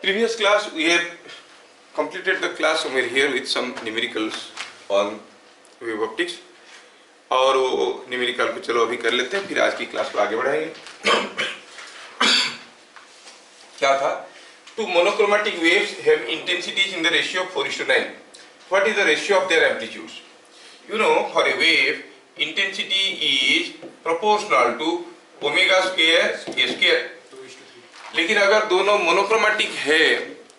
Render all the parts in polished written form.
Previous class we have completed the class over here with some numericals on wave optics और वो numerical को चलो अभी कर लेते हैं, फिर आज की क्लास को आगे बढ़ाएंगे। क्या था? Two monochromatic waves have intensities in the ratio of 4:9. What is the ratio of their amplitudes? You know, for a wave, intensity is proportional to omega square a square. लेकिन अगर दोनों मोनोक्रोमेटिक है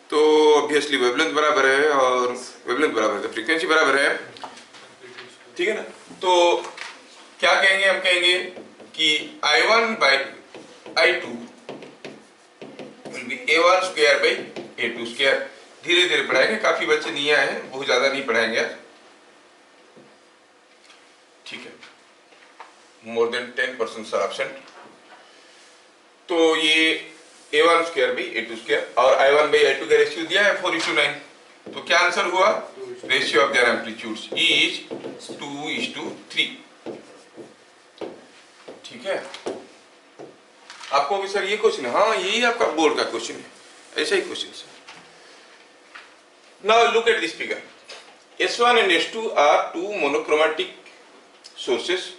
तो ऑब्वियसली वेवलेंथ बराबर है और wavelength बराबर है तो फ्रीक्वेंसी बराबर है, ठीक है ना? तो क्या कहेंगे? हम कहेंगे कि I1 by I2 will be A1 square by A2 square। धीरे धीरे पढ़ाएंगे, काफी बच्चे नहीं आए हैं, बहुत ज्यादा नहीं पढ़ाएंगे आज, ठीक है? More than 10% absent. तो ये A1 square by A2 square और I1 बाई I2 का रेशियो दिया है 4:9। तो क्या आंसर हुआ? Ratio of their amplitudes is 2:3, ठीक है? आपको भी सर ये क्वेश्चन है? हाँ, यही आपका बोर्ड का क्वेश्चन है, ऐसा ही क्वेश्चन है। Now look at this figure. S1 and S2 are two monochromatic sources,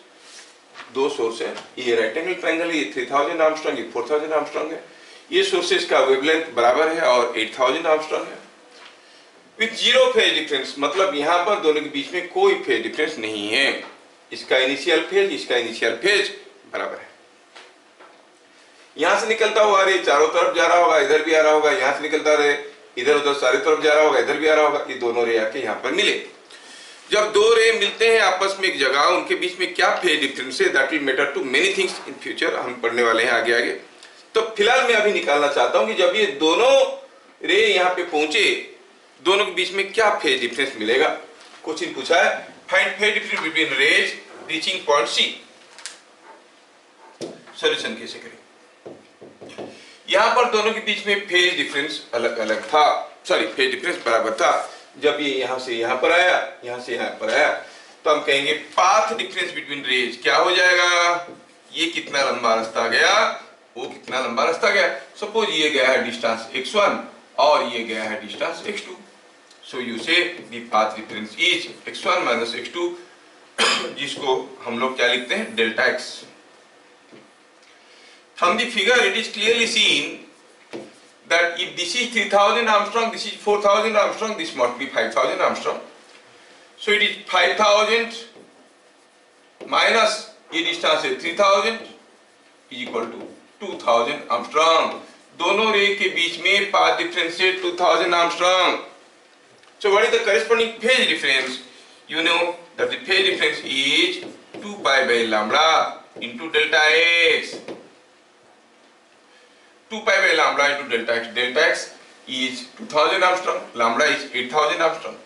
दो सोर्स है। ये राइट एंगल ट्रायंगल है, ये 3000 आर्मस्ट्रांग, ये 4000 आर्मस्ट्रांग है। ये सोर्सेस का वेवलेंथ बराबर है और 8000 आर्मस्ट्रांग है विथ जीरो फेज डिफरेंस, मतलब यहाँ पर दोनों के बीच में कोई फेज डिफरेंस नहीं है। इसका इनिशियल फेज, इसका इनिशियल फेज बराबर है। यहां से निकलता हुआ रे चारों तरफ जा रहा होगा, इधर भी आ रहा होगा, यहां से निकलता रे इधर उधर सारे तरफ जा रहा होगा, इधर भी आ रहा होगा। ये दोनों रे आके यहाँ पर मिले। जब दो रे मिलते हैं आपस में एक जगह, उनके बीच में क्या फेज डिफरेंस है, that will matter to many things in future, हम पढ़ने वाले हैं आगे आगे। तो फिलहाल मैं अभी निकालना चाहता हूं कि जब ये दोनों रे यहाँ पे पहुंचे, दोनों के बीच में क्या फेज डिफरेंस मिलेगा। क्वेश्चन पूछा है, find phase difference between rays reaching point C. Solution कैसे करें? यहां पर दोनों के बीच में फेज डिफरेंस अलग अलग था, सॉरी फेज डिफरेंस बराबर था। जब ये यहां से यहां पर आया, यहां से यहां पर आया, तो हम कहेंगे पाथ डिफरेंस बिटवीन रेज क्या हो जाएगा? ये कितना लंबा रास्ता गया, वो कितना लंबा रास्ता गया। सपोज ये गया है डिस्टेंस x1 और ये गया है डिस्टेंस x2, सो यू से the path difference is x1 minus x2, जिसको हम लोग क्या लिखते हैं? Delta x। From the figure it is clearly seen that if this is 3000 Armstrong, this is 4000 Armstrong, this must be 5000 Armstrong. So it is 5000 minus ये distance है 3000 is equal to 2000 Armstrong। दोनों रे के बीच में path difference है 2000 Armstrong। So what is the corresponding phase difference? You know that the phase difference is 2 pi by lambda into delta x। 2 pi by lambda into delta x. Delta x is 2000 Armstrong, lambda is 8000 Armstrong।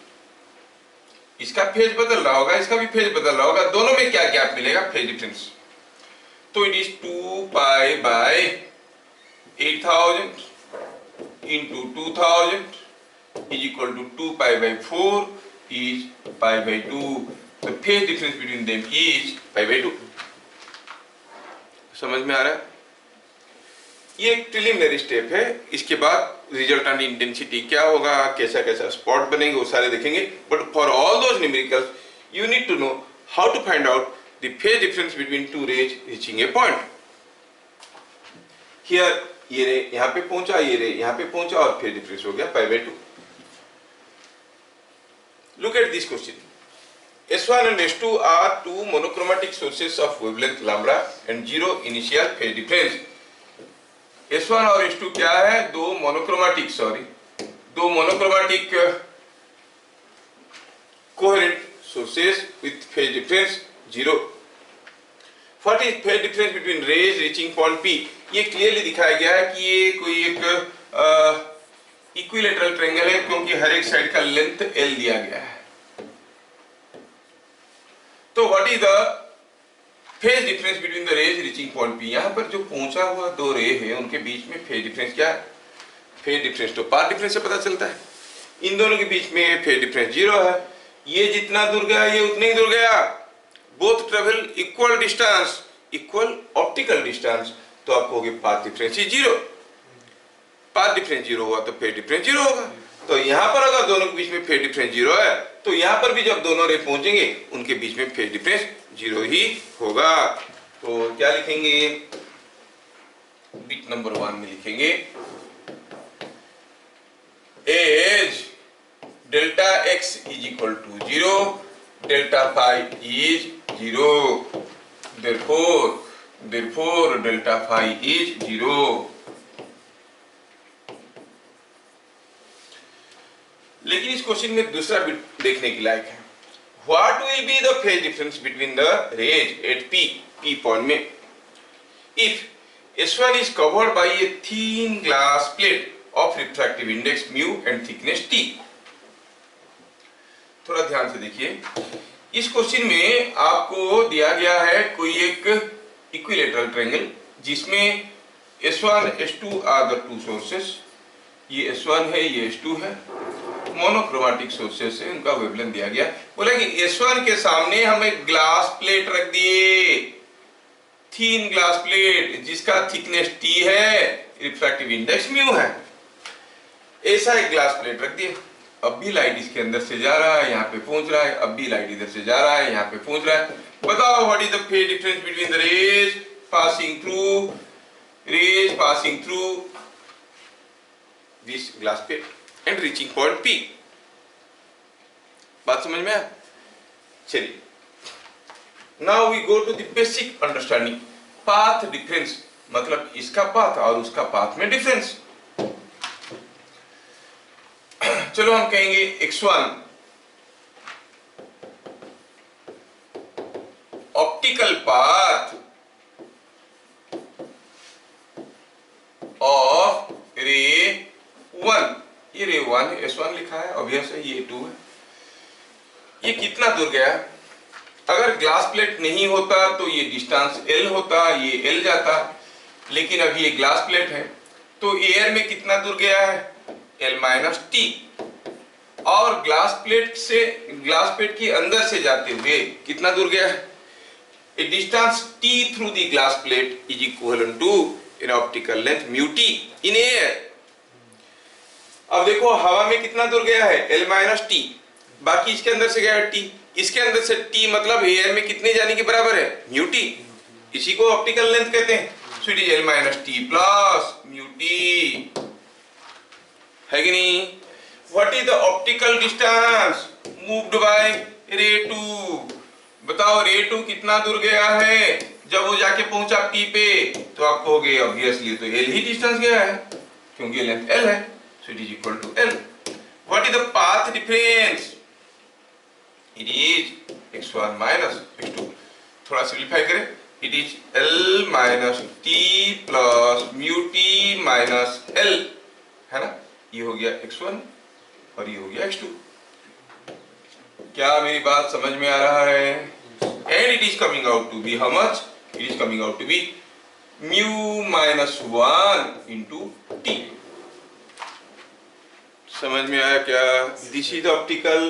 इसका phase बदल रहा होगा, इसका भी phase बदल रहा होगा, दोनों में क्या गैप मिलेगा? Phase difference. तो it is 2 pi by 8000 into 2000 is equal to 2 pi by 4 is pi by 2। The phase difference between them is pi by 2। समझ में आ रहा है? ये एक प्रिलिमिनरी स्टेप है। इसके बाद रिजल्टेंट इंटेंसिटी क्या होगा, कैसा कैसा स्पॉट बनेंगे, वो सारे देखेंगे। But for all those numericals you need to know how to find out the phase difference between two rays reaching a point. Here ये रे यहाँ पे पहुंचा, ये रे यहाँ पे पहुंचा और फेज डिफरेंस हो गया pi by 2। Look at this question. S1 and S2 are two monochromatic sources of wavelength lambda and zero initial phase difference। S1 और S2 क्या है? दो monochromatic coherent sources with phase difference 0। What is phase difference between rays reaching point P? ये clearly दिखाया गया है कि ये कोई एक इक्विलेटरल ट्रायंगल है, क्योंकि हर एक साइड का लेंथ L दिया गया है। तो what is the phase difference between the rays reaching point P? यहाँ पर जो पहुंचा हुआ दो रे है उनके बीच में फेज डिफरेंस क्या है? फेज डिफरेंस तो पाथ डिफरेंस से पता चलता है। इन दोनों के बीच में फेज डिफरेंस 0 है। ये जितना दूर गया ये उतना ही दूर गया। Both travel equal distance, equal optical distance, तो आपको होगी path difference 0। Path difference zero हुआ तो फेज डिफरेंस जीरो होगा। तो यहाँ पर अगर दोनों के बीच में फेज डिफरेंस जीरो है तो यहाँ पर भी जब दोनों रे पहुंचेंगे उनके बीच में फेज डिफरेंस जीरो ही होगा। तो क्या लिखेंगे, बिट नंबर 1 में लिखेंगे as delta x is equal to zero, delta phi is zero, therefore delta phi is zero. लेकिन इस क्वेश्चन में दूसरा बिट देखने की लायक है। What will be the phase difference between the rays at P point में if S1 is covered by a thin glass plate of refractive index mu and thickness T। थोड़ा ध्यान से देखिए, इस क्वेश्चन में आपको दिया गया है कोई एक इक्विलेटरल ट्रायंगल जिसमें S1 S2 are the two sources, ये S1 है ये S2 है, मोनोक्रोमेटिक सोर्सेस है, उनका वेवलेंथ दिया गया। बोला कि S1 के सामने हम एक ग्लास प्लेट रख दिए, थीन ग्लास प्लेट जिसका थिकनेस T है, रिफ्रैक्टिव इंडेक्स म्यू है, ऐसा एक ग्लास प्लेट रख दिए। अब भी लाइट इसके अंदर से जा रहा है, यहाँ पे पहुंच रहा है, अब भी लाइट इधर से जा रहा है, यहाँ पे पहुंच रहा है। बताओ what is the phase difference between the rays passing through this glass plate and reaching point P। बात समझ में आया? चलिए, now we go to the basic understanding. Path difference मतलब इसका पाथ और उसका पाथ में डिफरेंस। चलो हम कहेंगे x1 ऑप्टिकल पाथ ऑफ रे 1, ये रे 1 है, S1 लिखा है, ऑब्वियस है, ये 2 है। ये कितना दूर गया? अगर ग्लास प्लेट नहीं होता तो ये डिस्टेंस L होता, ये L जाता, लेकिन अभी ये ग्लास प्लेट है तो एयर में कितना दूर गया है? L minus T। और ग्लास प्लेट के अंदर से जाते हुए कितना दूर गया है? A distance T through the glass plate is equivalent to an optical length mu T in air। अब देखो हवा में कितना दूर गया है? L माइनस T, बाकी इसके अंदर से गया है T, इसके अंदर से T मतलब एयर में कितने जाने के बराबर है? म्यू T, इसी को ऑप्टिकल लेंथ कहते हैं। So it is L minus T plus mu T, है कि नहीं? What is the optical distance moved by ray 2? बताओ रे 2 कितना दूर गया है? जब वो जाके पहुंचा P पे तो आपको हो गया ऑब्वियसली तो L ही डिस्टेंस गया है क्योंकि लेंथ L है, so it is equal to L। What is the path difference? It is x1 minus x2। थोड़ा सिंप्लीफाई करें, it is L minus T plus mu T minus L, है ना? ये हो गया x1 और ये हो गया x2। क्या मेरी बात समझ में आ रहा है? And it is coming out to be how much? It is coming out to be mu minus 1 into T। समझ में आया क्या? This is the optical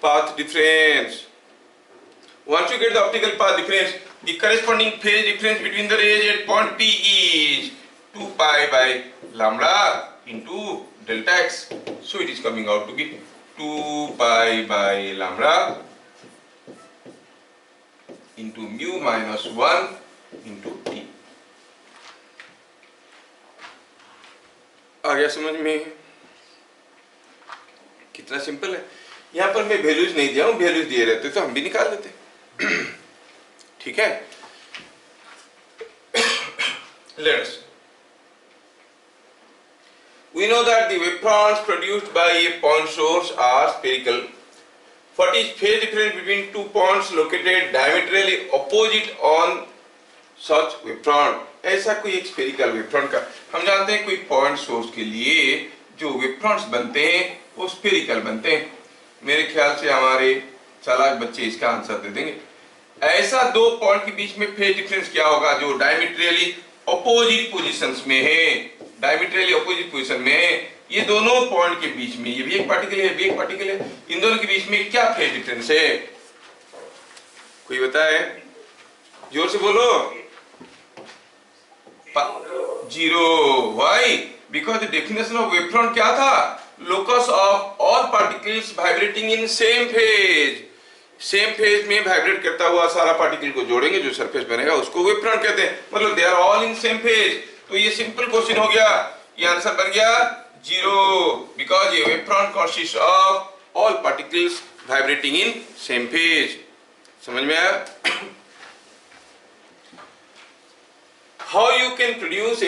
path difference। Once you get the optical path difference, the corresponding phase difference between the rays at point P is 2 pi by lambda into delta x। So it is coming out to be 2 pi by lambda into mu minus 1 into T। आ गया समझ में? कितना simple है। यहाँ पर मैं values नहीं दिया हूँ, वैल्यूज दिए रहते तो हम भी निकाल देते। ठीक है, let's we know that the wavefronts produced by a point source are spherical। What is phase difference between two points located diametrally opposite on such wavefront? ऐसा कोई एक स्फेरिकल वेवफ्रंट का हम जानते हैं कोई पॉइंट सोर्स के लिए जो वेवफ्रंट्स बनते हैं वो स्फेरिकल बनते हैं। मेरे ख्याल से हमारे चालाक बच्चे इसका आंसर दे देंगे। ऐसा दो पॉइंट के बीच में फेज डिफरेंस क्या होगा जो डायमेट्रियली ऑपोजिट पोजीशंस में है, डायमेट्रियली ऑपोजिट पोजीशन में है। ये दोनों पॉइंट के बीच में, ये भी एक पार्टिकल है, भी एक पार्टिकल है, इन दोनों के बीच में क्या फेज डिफरेंस है? कोई बताए? जोर से बोलो। Zero. Why? Because the definition of wave front क्या था, locus of all particles vibrating in same phase, same phase में वाइब्रेट करता हुआ सारा पार्टिकल को जोड़ेंगे, जो सरफेस बनेगा उसको वेव फ्रंट कहते हैं, मतलब they are all in same phase. तो ये सिंपल क्वेश्चन हो गया, ये आंसर बन गया 0, बिकॉज ये wave front consist of all particles vibrating in same phase. समझ में आया? How you can produce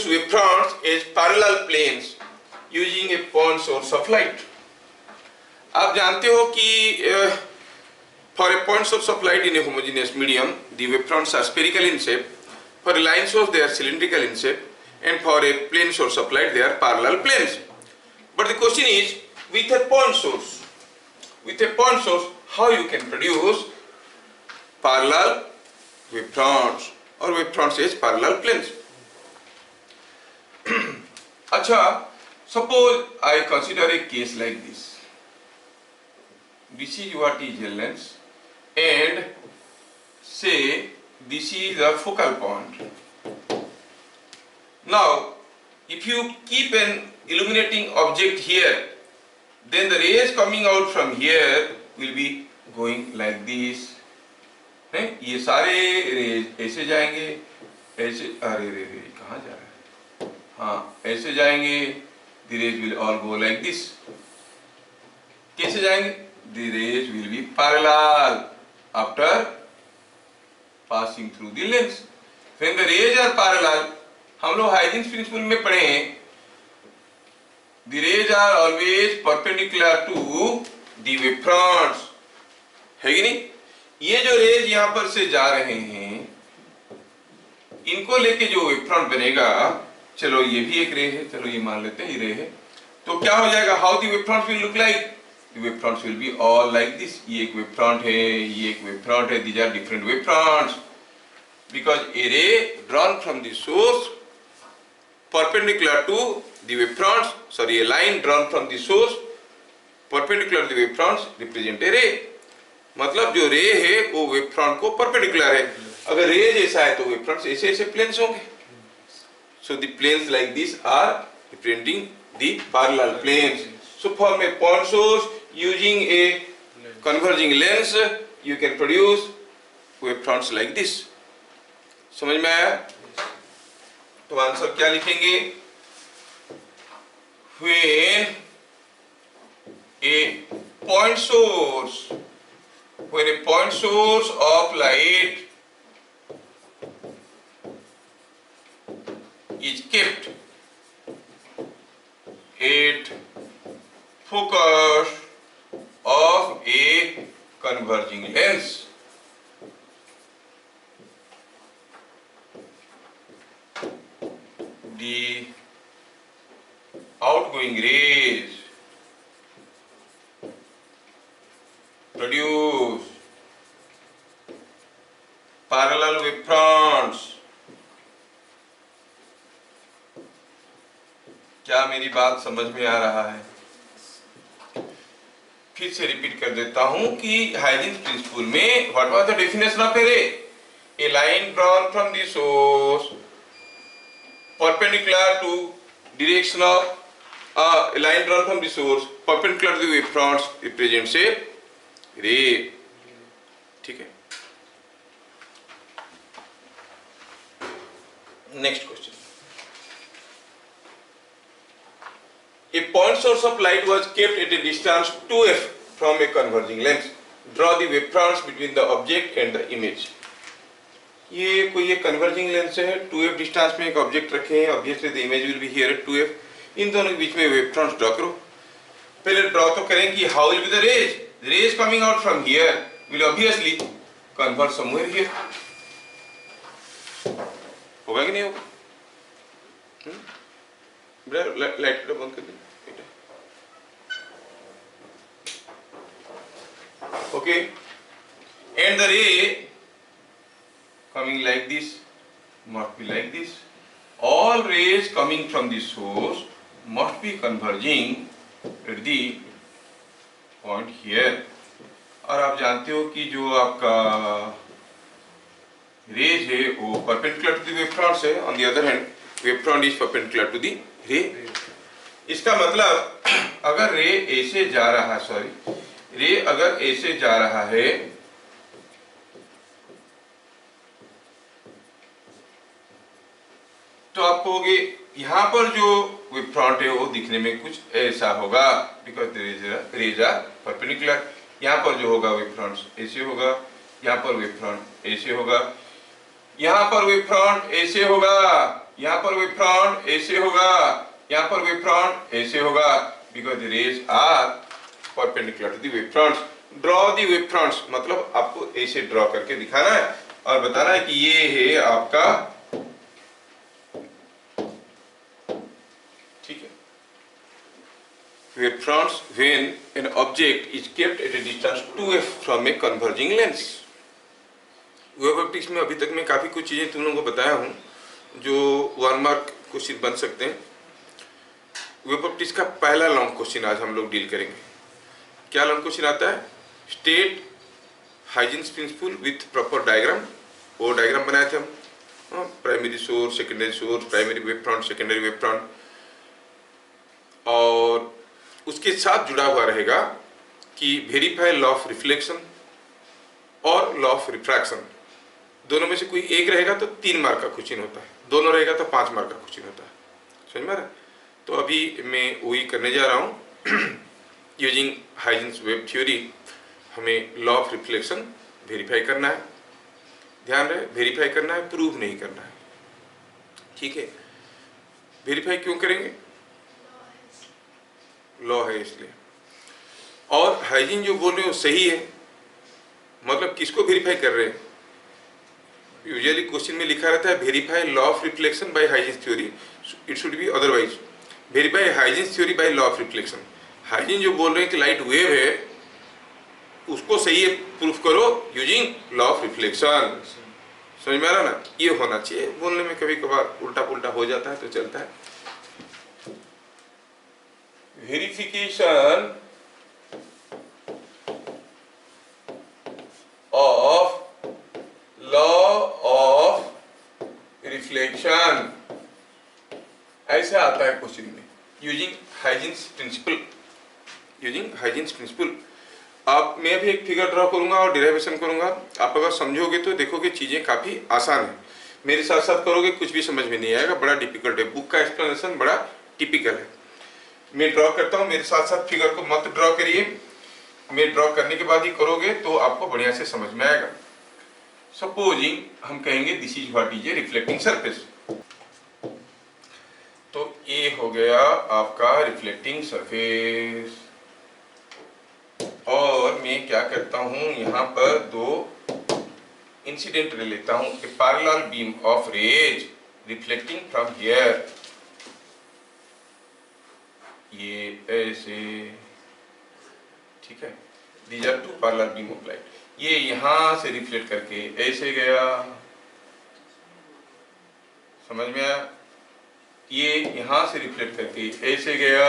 wave fronts as parallel planes using a point source of light? आप जानते हो कि for a point source of light in a homogeneous medium, the wave fronts are spherical in shape. For a line source, they are cylindrical in shape, and for a plane source of light, they are parallel planes. But the question is, with a point source, how you can produce parallel wave fronts or wave fronts as parallel planes? अच्छा, suppose I consider a case like this. This is what is L lens, and say this is the focal point. Now, if you keep an illuminating object here, then the rays coming out from here will be going like this. नहीं, ये सारे raise ऐसे जाएंगे, ऐसे, अरे रे रे कहाँ जा रहा है, हाँ ऐसे जाएंगे, the rays will all go like this. कैसे जाएंगे? The rays will be parallel after passing through the lens. When the rays are parallel, हम लोग हाइजेंस प्रिंसिपल में पढ़े हैं, the rays are always perpendicular to the wave fronts, है कि नहीं? ये जो रेज यहाँ पर से जा रहे हैं, इनको लेके जो वेव फ्रंट बनेगा, चलो ये भी एक रे है, चलो ये मान लेते हैं ये रे है, तो क्या हो जाएगा? How the wave fronts will look like? The wave fronts will be all like this. ये एक wave front है, ये एक wave front है, these are different wave fronts. Because a ray drawn from the source perpendicular to the wave fronts, sorry, a line drawn from the source perpendicular to the wave fronts represent a ray. मतलब जो रे है वो wave front को perpendicular है। अगर रे जैसा है तो वेव फ्रंट्स ऐसे ऐसे प्लेन्स होंगे। So the planes like this are representing the parallel planes. So from a point source using a converging lens you can produce wave fronts like this. समझ में आया? तो आंसर क्या लिखेंगे? When a point source of light is kept at focus of a converging lens, the outgoing rays produce parallel wave fronts. क्या मेरी बात समझ में आ रहा है? फिर से रिपीट कर देता हूं कि हाइजेंस प्रिंसिपल में what was the definition of a ray? A line drawn from the source perpendicular to direction of a line drawn from the source perpendicular to the wave fronts represents a ray. ठीक है? Next question. A point source of light was kept at a distance 2f from a converging lens. Draw the wave fronts between the object and the image. ये कोई एक converging lens है, 2f distance में एक object रखे हैं, obviously the image will be here eight 2f. इन दोनों के बीच में वेव फ्रंट्स ड्रॉ करो. पहले ड्रॉ तो करें कि how will be the rays coming out from here will obviously converge somewhere here. होगा कि नहीं होगा? बेटा लाइट को बंद कर दे. Okay, and the ray coming like this must be like this. All rays coming from the source must be converging at the point here. और आप जानते हो कि जो आपका रेज है वो perpendicular to the wave fronts है. On the other hand wave front is perpendicular to the ray. इसका मतलब अगर रे ऐसे जा रहा, रे अगर ऐसे जा रहा है तो आप कहोगे यहां पर जो वेव फ्रंट है वो दिखने में कुछ ऐसा होगा, बिकॉज रेज आर परपेंडिकुलर। यहां पर जो होगा वेव फ्रंट ऐसे होगा, यहां पर वेव फ्रंट ऐसे होगा, यहां पर वेव फ्रंट ऐसे होगा, यहां पर वेव फ्रंट ऐसे होगा, यहां पर वेव फ्रंट ऐसे होगा, because rays are perpendicular to the wave fronts. Draw the wave fronts मतलब आपको ऐसे ड्रॉ करके दिखाना है और बताना है कि ये है आपका, ठीक है, wave fronts when an object is kept at A distance 2f from a converging lens. Wave optics में अभी तक मैं काफी कुछ चीजें तुम लोगों को बताया हूं जो 1 मार्क क्वेश्चन बन सकते हैं। वेव ऑप्टिक्स का पहला लॉन्ग क्वेश्चन आज हम लोग डील करेंगे। क्या लॉन्ग क्वेश्चन आता है? State Huygens principle with proper diagram. वो डायग्राम बनाए थे हम, primary source, secondary source, primary wave front, secondary wave front, और उसके साथ जुड़ा हुआ रहेगा कि वेरीफाई लॉ ऑफ रिफ्लेक्शन और लॉ ऑफ रिफ्रैक्शन। दोनों में से कोई एक रहेगा तो 3 मार्क का क्वेश्चन होता है, दोनों रहेगा तो 5 मार्क का क्वेश्चन होता है। समझ में आ रहा है? तो अभी मैं वही करने जा रहा हूँ। यूजिंग हाइजेंस वेव थ्योरी हमें लॉ ऑफ रिफ्लेक्शन वेरीफाई करना है। ध्यान रहे, वेरीफाई करना है, प्रूव नहीं करना है, ठीक है। वेरीफाई क्यों करेंगे? लॉ है इसलिए। और हाइजीन जो बोल रहे हो सही है, मतलब किसको वेरीफाई कर रहे हैं? यूजुअली क्वेश्चन में लिखा रहता है verify law of reflection by hygiene theory, it should be otherwise verify hygiene theory by law of reflection. Hygiene जो बोल रहे हैं कि लाइट वेव है, उसको सही है प्रूफ करो यूजिंग लॉ ऑफ रिफ्लेक्शन। समझ में आ रहा ना? ये होना चाहिए। बोलने में कभी कभार उल्टा पुल्टा हो जाता है तो चलता है। Verification of law of reflection ऐसा आता है क्वेश्चन में, using Huygens principle. Using Huygens principle आप, मैं अभी एक फिगर ड्रॉ करूंगा और डिराइवेशन करूंगा। आप अगर समझोगे तो देखोगे चीजें काफी आसान है, मेरे साथ साथ करोगे कुछ भी समझ में नहीं आएगा, बड़ा डिफिकल्ट है। बुक का एक्सप्लेनेशन बड़ा टिपिकल है। मैं ड्रॉ करता हूँ, मेरे साथ साथ फिगर को मत ड्रॉ करिए, मैं ड्रॉ करने के बाद ही करोगे तो आपको बढ़िया से समझ में आएगा। सपोजिंग हम कहेंगे this is what is a reflecting surface, तो ये हो गया आपका रिफ्लेक्टिंग सरफेस। और मैं क्या करता हूं, यहां पर 2 इंसिडेंट ले लेता हूं, a parallel beam of rays reflecting from here, ये ऐसे, ठीक है। These are 2 parallel beam of light. ये यहां से रिफ्लेक्ट करके ऐसे गया, समझ में आया? ये यहां से रिफ्लेक्ट करके ऐसे गया।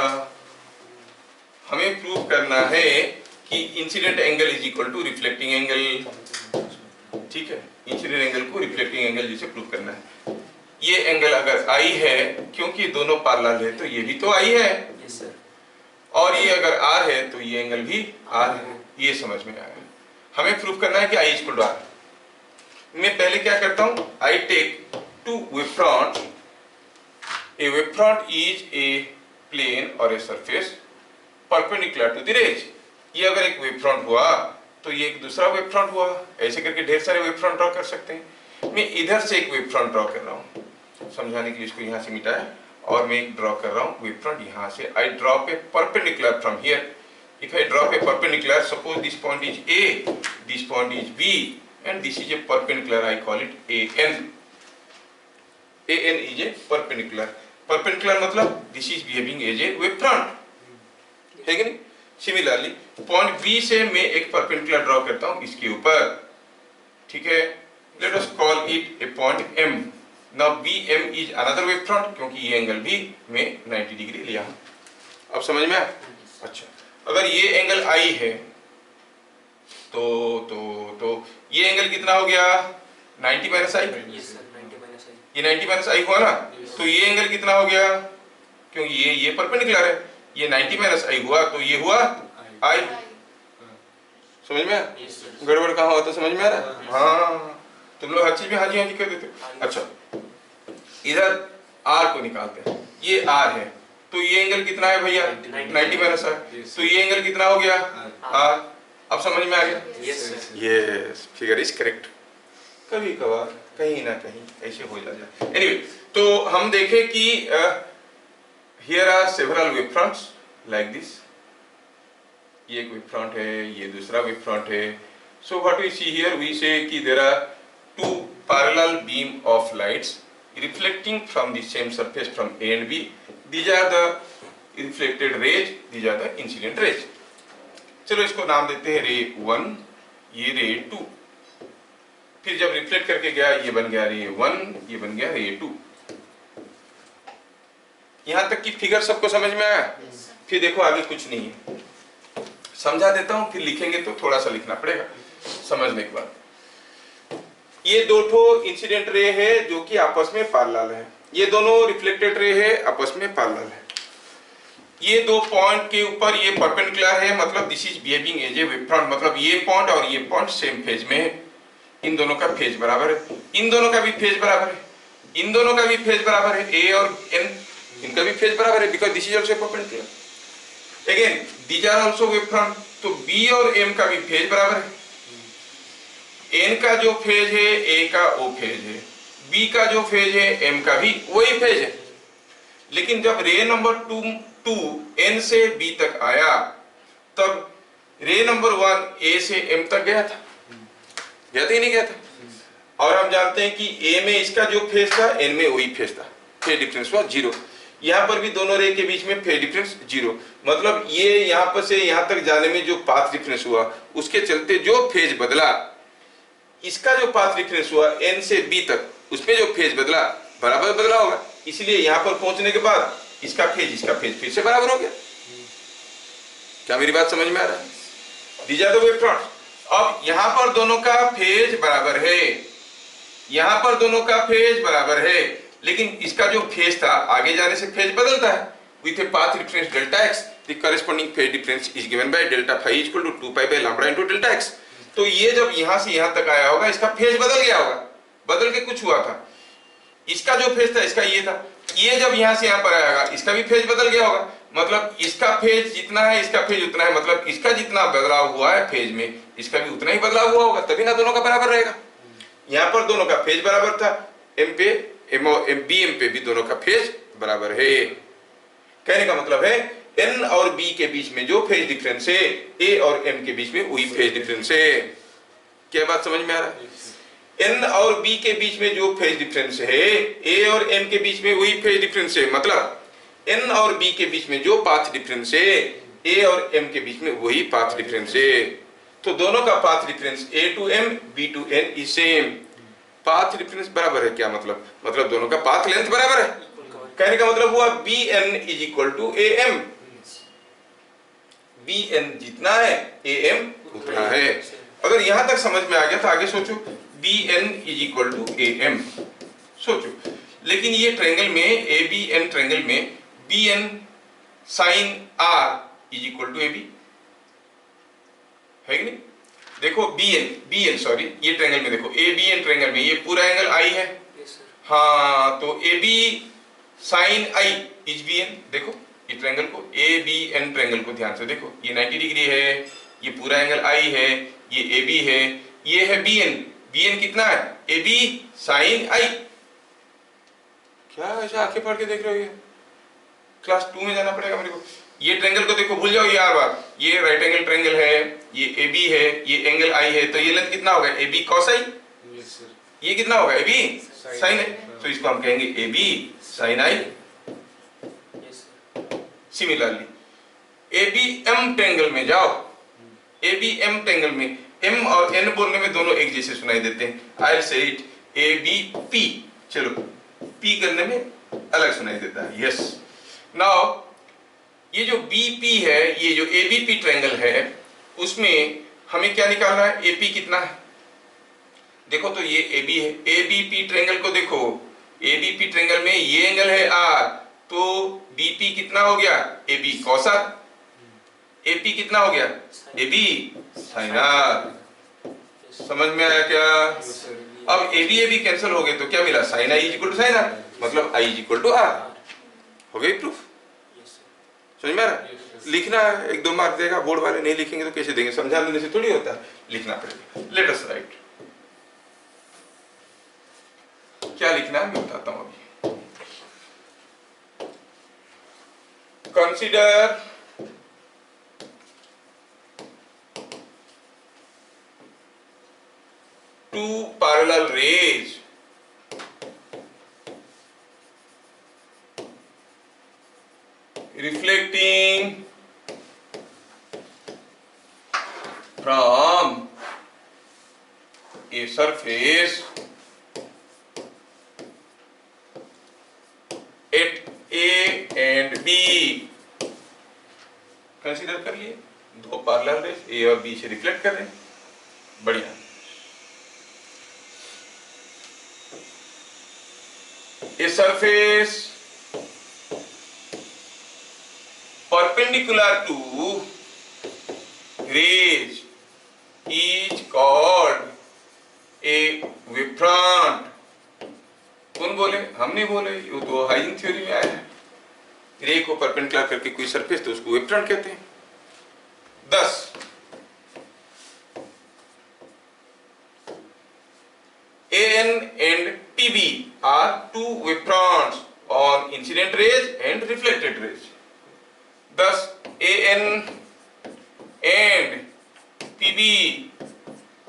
हमें प्रूव करना है कि incident angle is equal to reflecting angle, ठीक है। इंसिडेंट एंगल को रिफ्लेक्टिंग एंगल जिसे प्रूव करना है। ये एंगल अगर आई है, क्योंकि दोनों पैरेलल है तो ये भी तो आई है, yes, sir. और ये अगर आर है तो ये एंगल भी आर है। ये समझ में आया। हमें प्रूव करना है कि आई इक्वल टू आर। मैं पहले क्या करता हूं, I take 2 wave front, a wave front is a plane और a surface perpendicular to the rays. ये अगर एक वेव फ्रंट हुआ तो ये एक दूसरा वेव फ्रंट हुआ। ऐसे करके ढेर सारे वेव फ्रंट ड्रॉ कर सकते हैं। मैं इधर से एक वेव फ्रंट ड्रॉ कर रहा हूँ, समझाने के लिए इसको यहाँ से मिटाया, और मैं एक ड्रॉ कर रहा हूँ वेव फ्रंट यहाँ से। I drop a perpendicular from here. If I drop a perpendicular, suppose this point is A, this point is B, and this is a perpendicular, I call it A N. A N is a perpendicular. Perpendicular मतलब this is behaving as a wave front, है कि नहीं? Similarly point B से मैं एक perpendicular draw करता हूं इसके ऊपर, ठीक है। Let us call it a point M. Now B M is another wave front, क्योंकि ये एंगल भी मैं 90 डिग्री लिया हूं। अब समझ में आया? अच्छा, अगर ये एंगल आई है तो ये एंगल कितना हो गया? 90 माइनस आई। ये 90 माइनस आई हुआ ना, तो ये एंगल कितना हो गया, क्योंकि ये परपेंडिकुलर है, ये 90 माइनस आई हुआ तो ये हुआ आई। समझ में गड़बड़ कहाँ हुआ था, समझ में आ रहा है? हाँ, तुम लोग हर चीज में हाजी हाजी कर देते हो। अच्छा, इधर आर को निकालते हैं, ये आर है तो ये एंगल कितना है भैया 90 माइनस आर, तो ये एंगल कितना हो गया आर। अब समझ में आ गया? Yes, figure is correct. कभी कभार कहीं ना कहीं ऐसे हो जाता है। एनीवे, तो हम देखें कि here are several wave fronts like this, ये एक वेव फ्रंट है, ये दूसरा वेव फ्रंट है। So what we see here, we say कि there are two parallel beam of lights reflecting from the same surface from A and B. These are the reflected rays, these are the incident rays. चलो इसको नाम देते हैं रे 1, ये रे 2। फिर जब रिफ्लेक्ट करके गया ये बन गया रे 1, ये बन गया रे 2। यहां तक की फिगर सबको समझ में आया? फिर देखो आगे कुछ नहीं है, समझा देता हूं, फिर लिखेंगे तो थोड़ा सा लिखना पड़ेगा समझने के बाद। ये दो ठो इंसिडेंट रे है जो कि आपस में पैरेलल है, ये दोनों रिफ्लेक्टेड रे है आपस में पैरेलल है। ये दो पॉइंट के ऊपर ये परपेंडिकुलर है, मतलब this is behaving as a wave front, मतलब ये पॉइंट और ये पॉइंट सेम फेज में है, इन दोनों का फेज बराबर है, इन दोनों का भी फेज बराबर है, इन दोनों का भी फेज बराबर है, ए और एन इनका भी फेज बराबर है, because this is also perpendicular. Again these are also wave front, तो बी और एम का भी फेज बराबर है। एन का जो फेज है ए का वो फेज है, बी का जो फेज है एम का भी वही फेज है। लेकिन जब रे नंबर 2 एन से बी तक आया तब रे नंबर 1 ए से एम तक गया था ही नहीं गया था। और हम जानते हैं कि ए में इसका जो फेज था एन में वही फेज था, फेज डिफरेंस हुआ 0। यहाँ पर भी दोनों रे के बीच में फेज डिफरेंस 0, मतलब ये यहाँ पर से यहाँ तक जाने में जो पाथ डिफरेंस हुआ उसके चलते जो फेज बदला, इसका जो पाथ डिफरेंस हुआ एन से बी तक, उसमें जो फेज बदला बराबर बदला होगा, इसलिए यहां पर पहुंचने के बाद इसका फेज फिर से बराबर हो गया। क्या मेरी बात समझ में आ रहा है? These are the wave fronts. अब यहां पर दोनों का फेज बराबर है, यहां पर दोनों का फेज बराबर है, लेकिन इसका जो फेज था आगे जाने से फेज बदलता है with a path difference delta x. The corresponding phase difference is given by delta phi equal to 2 pi by lambda into delta x. तो ये जब यहां से यहां तक आया होगा इसका फेज बदल गया होगा, बदल के कुछ हुआ था, इसका जो फेज था इसका ये था, ये जब यहां से यहां पर आएगा इसका भी फेज बदल गया होगा, मतलब इसका फेज जितना है इसका फेज उतना है, मतलब इसका जितना बदलाव हुआ है फेज में इसका भी उतना ही बदलाव हुआ होगा, तभी ना दोनों का बराबर रहेगा। यहां पर दोनों का फेज बराबर था, एम पे एम और बी एम पे भी दोनों का फेज बराबर है। कहने का मतलब है एन और बी के बीच में जो फेज डिफरेंस है ए और एम के बीच में वही फेज डिफरेंस है। क्या बात समझ में आ रहा है? एन और बी के बीच में जो फेज डिफरेंस है ए और एम के बीच में वही फेज डिफरेंस है, मतलब एन और बी के बीच में जो पाथ डिफरेंस है ए और एम के बीच में वही पाथ डिफरेंस है। तो दोनों का path difference A to M B to N is same. Path difference बराबर है, क्या मतलब? मतलब दोनों का पाथ लेंथ बराबर है। कहने का मतलब हुआ B N is equal to A M, B N जितना है ए एम उतना है। अगर यहां तक समझ में आ गया तो आगे सोचो, B N is equal to A M सोचो। लेकिन ये ट्रायंगल में ए बी एन ट्रायंगल में B N sine R is equal to A B है कि नहीं? देखो बी एन सॉरी, ये ट्रायंगल में देखो ए बी एन ट्रायंगल में ये पूरा एंगल आई है, हाँ, तो A B sine I is B N. देखो ये ट्रायंगल को, ए बी एन ट्रायंगल को ध्यान से देखो, ये 90 डिग्री है, ये पूरा एंगल आई है, ये ए बी है, ये है बी एन। बी एन कितना है? ए बी साइन आई। क्या ऐसा आंखें फाड़ के देख रहे हो? ये क्लास 2 में जाना पड़ेगा मेरे को। ये ट्रायंगल को देखो, भूल जाओ ये हर बार, ये राइट एंगल ट्रायंगल है, ये ए बी है, ये एंगल आई है, तो ये लेंथ कितना होगा? A B cos I. ये कितना होगा? A B sine I. तो इसको हम कहेंगे A B sine I. Similarly A B M triangle में जाओ, ए बी एम ट्रायंगल में एम और एन बोलने में दोनों एक जैसे सुनाई देते हैं। आई से इट ए बी पी, चलो पी करने में अलग सुनाई देता है। यस, नाउ ये जो बी पी है, ये जो ए बी पी ट्रायंगल है, उसमें हमें क्या निकालना है? ए पी कितना है? देखो तो ये ए बी है, ए बी पी ट्रायंगल को देखो एबीपी ट्रायंगल में ये एंगल है आर, तो बीपी कितना हो गया, एबी कॉस आर, एपी कितना हो गया, एबी साइन आर। समझ में आया क्या? अब एबी एबी कैंसिल हो गए तो क्या मिला, sine I equal to sine R, मतलब आई इक्वल टू आर। हो गई प्रूफ? समझ में आ रहा? लिखना है, 1-2 मार्क देगा, बोर्ड वाले नहीं लिखेंगे तो कैसे देंगे, समझा लेने से थोड़ी होता है, लिखना पड़ेगा। लेट अस राइट, क्या लिखना है मैं बताता हूं अभी। Consider two parallel rays reflecting from a surface at A and B। Consider कर लिए, 2 पैरेलल रेज A और B से रिफ्लेक्ट कर रहे हैं, बढ़िया। A surface perpendicular to rays is called a wavefront। कौन बोले? हम नहीं बोले, ये तो हाइजेन थ्योरी में आया है। रे को परपेंडिकुलर करके कोई सरफेस तो उसको वेवफ्रंट कहते हैं। thus AN and PB are two wavefronts on incident rays and reflected rays। thus AN and PB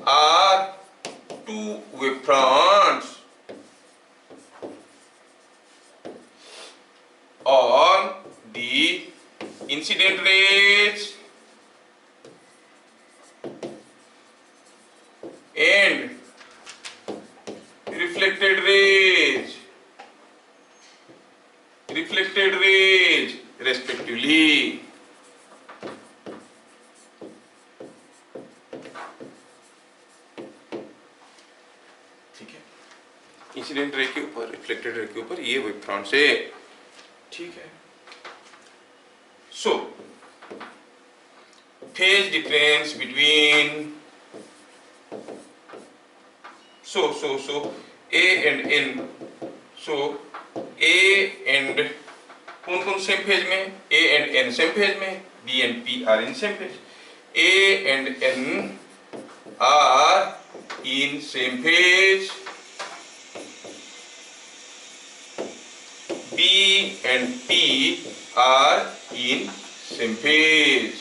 are two wavefronts on the incident rays and reflected rays respectively। ठीक है, incident ray के ऊपर, reflected ray के ऊपर ये wavefront से, ठीक है। So phase difference between so A and N, so A and कौन कौन सेम फेज में, A and N same phase में, B and P are in same phase। A and N are in same phase, B and P are in same phase।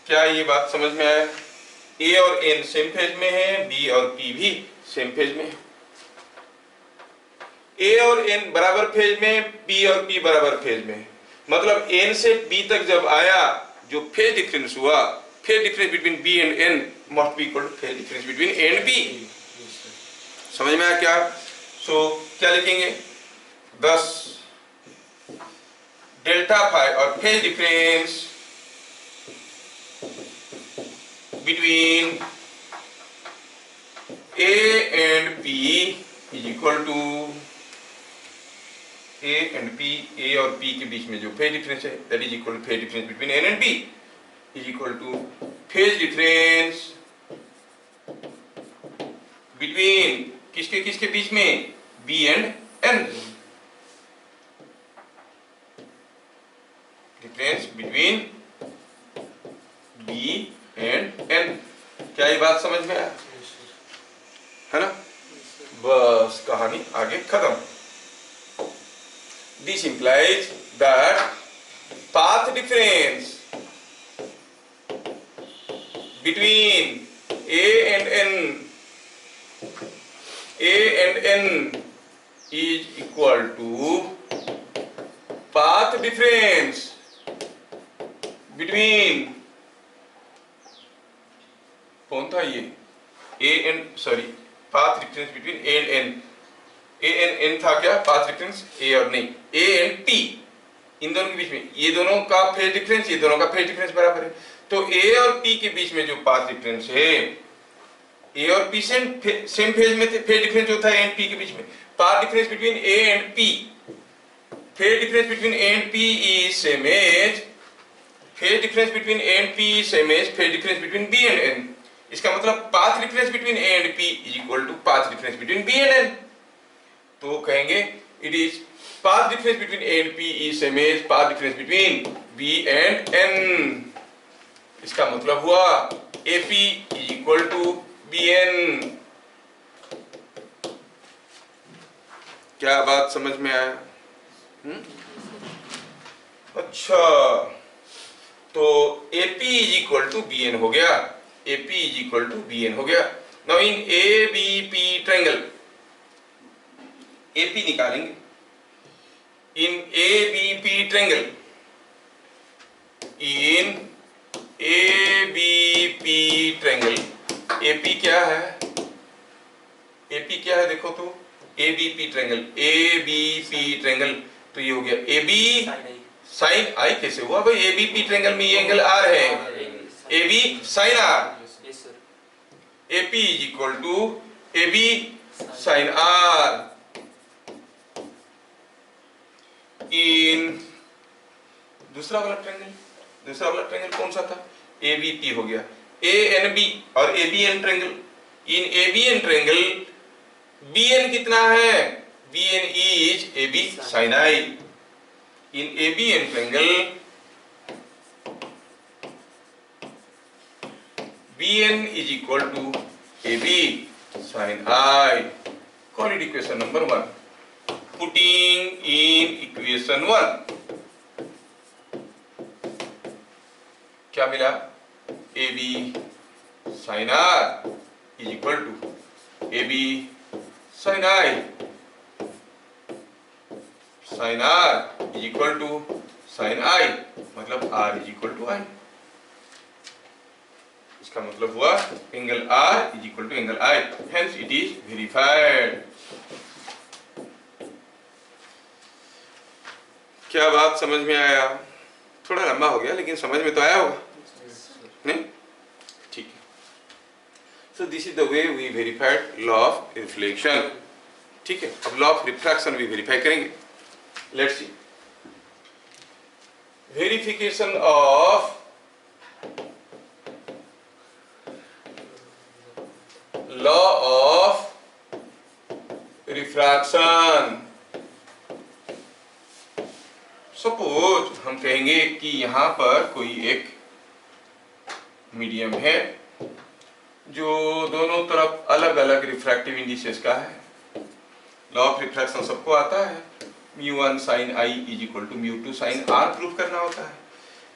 क्या ये बात समझ में आया? A और N सेम फेज में है, B और P भी सेम फेज में है। A और N बराबर फेज में, B और P बराबर फेज में, मतलब N से B तक जब आया, जो फेज डिफरेंस हुआ, phase difference between B and N must be equal two phase difference between A and B। समझ में आया क्या? सो क्या लिखेंगे? 10 डेल्टा फाई और phase difference between A and P is equal to A and P, A और P के बीच में जो फेज डिफरेंस है, that is equal to phase difference between N and P is equal to phase difference between किसके किसके बीच में, B and N, difference between B and N। क्या ये बात समझ में आया है ना? बस कहानी आगे खत्म। This implies that path difference between A and N is equal to path difference between, कौन था ये, A and sorry path difference between A and N, A and N था क्या पाथ डिफरेंस, A और नहीं, A and P, इन दोनों के बीच में, ये दोनों का फेज डिफरेंस, ये दोनों का फेज डिफरेंस बराबर है, तो A और P के बीच में जो पाथ डिफरेंस है ए और पी सेम फेज में थे, फेज डिफरेंस जो था ए एंड पी के बीच में, path difference between A and P, phase difference between A and P is same as phase difference between A and P is same as phase difference between B and N. इसका मतलब path difference between A and P is equal to path difference between B and N. तो कहेंगे it is path difference between A and P is same as path difference between B and N। इसका मतलब हुआ AP is equal to BN। क्या बात समझ में आया? अच्छा, तो AP is equal to BN हो गया, AP is equal to BN हो गया। Now in ABP triangle, AP निकालेंगे। In ABP triangle, in ABP triangle, AP क्या है? AP क्या है देखो तो, ABP triangle, ABP triangle, तो ये हो गया AB sin I। कैसे हुआ भाई? ABP triangle में ये एंगल R है, AB sin R, AP is equal to AB sin R। इन दूसरा वाला ट्रायंगल कौन सा था? ABP हो गया, ANB और ABN triangle. In ABN triangle BN कितना है? BN is AB sin I। In ABN triangle BN is equal to AB sin I। Call it equation number 1। Putting in equation 1, क्या मिला? AB sin R is equal to AB sin I, sin R is equal to sin I, मतलब R is equal to I। इसका मतलब हुआ angle R is equal to angle I, hence it is verified। क्या बात समझ में आया? थोड़ा लंबा हो गया लेकिन समझ में तो आया होगा, नहीं? ठीक है। So this is the way we verified law of reflection. ठीक है, अब लॉ ऑफ रिफ्रैक्शन भी वेरीफाई करेंगे। Let's see verification of law of refraction. Suppose हम कहेंगे कि यहां पर कोई एक मीडियम है जो दोनों तरफ अलग अलग रिफ्रैक्टिव इंडिसेस का है। लॉ ऑफ रिफ्रैक्शन सबको आता है, μ1 sin I is equal to μ2 sin R prove करना होता है।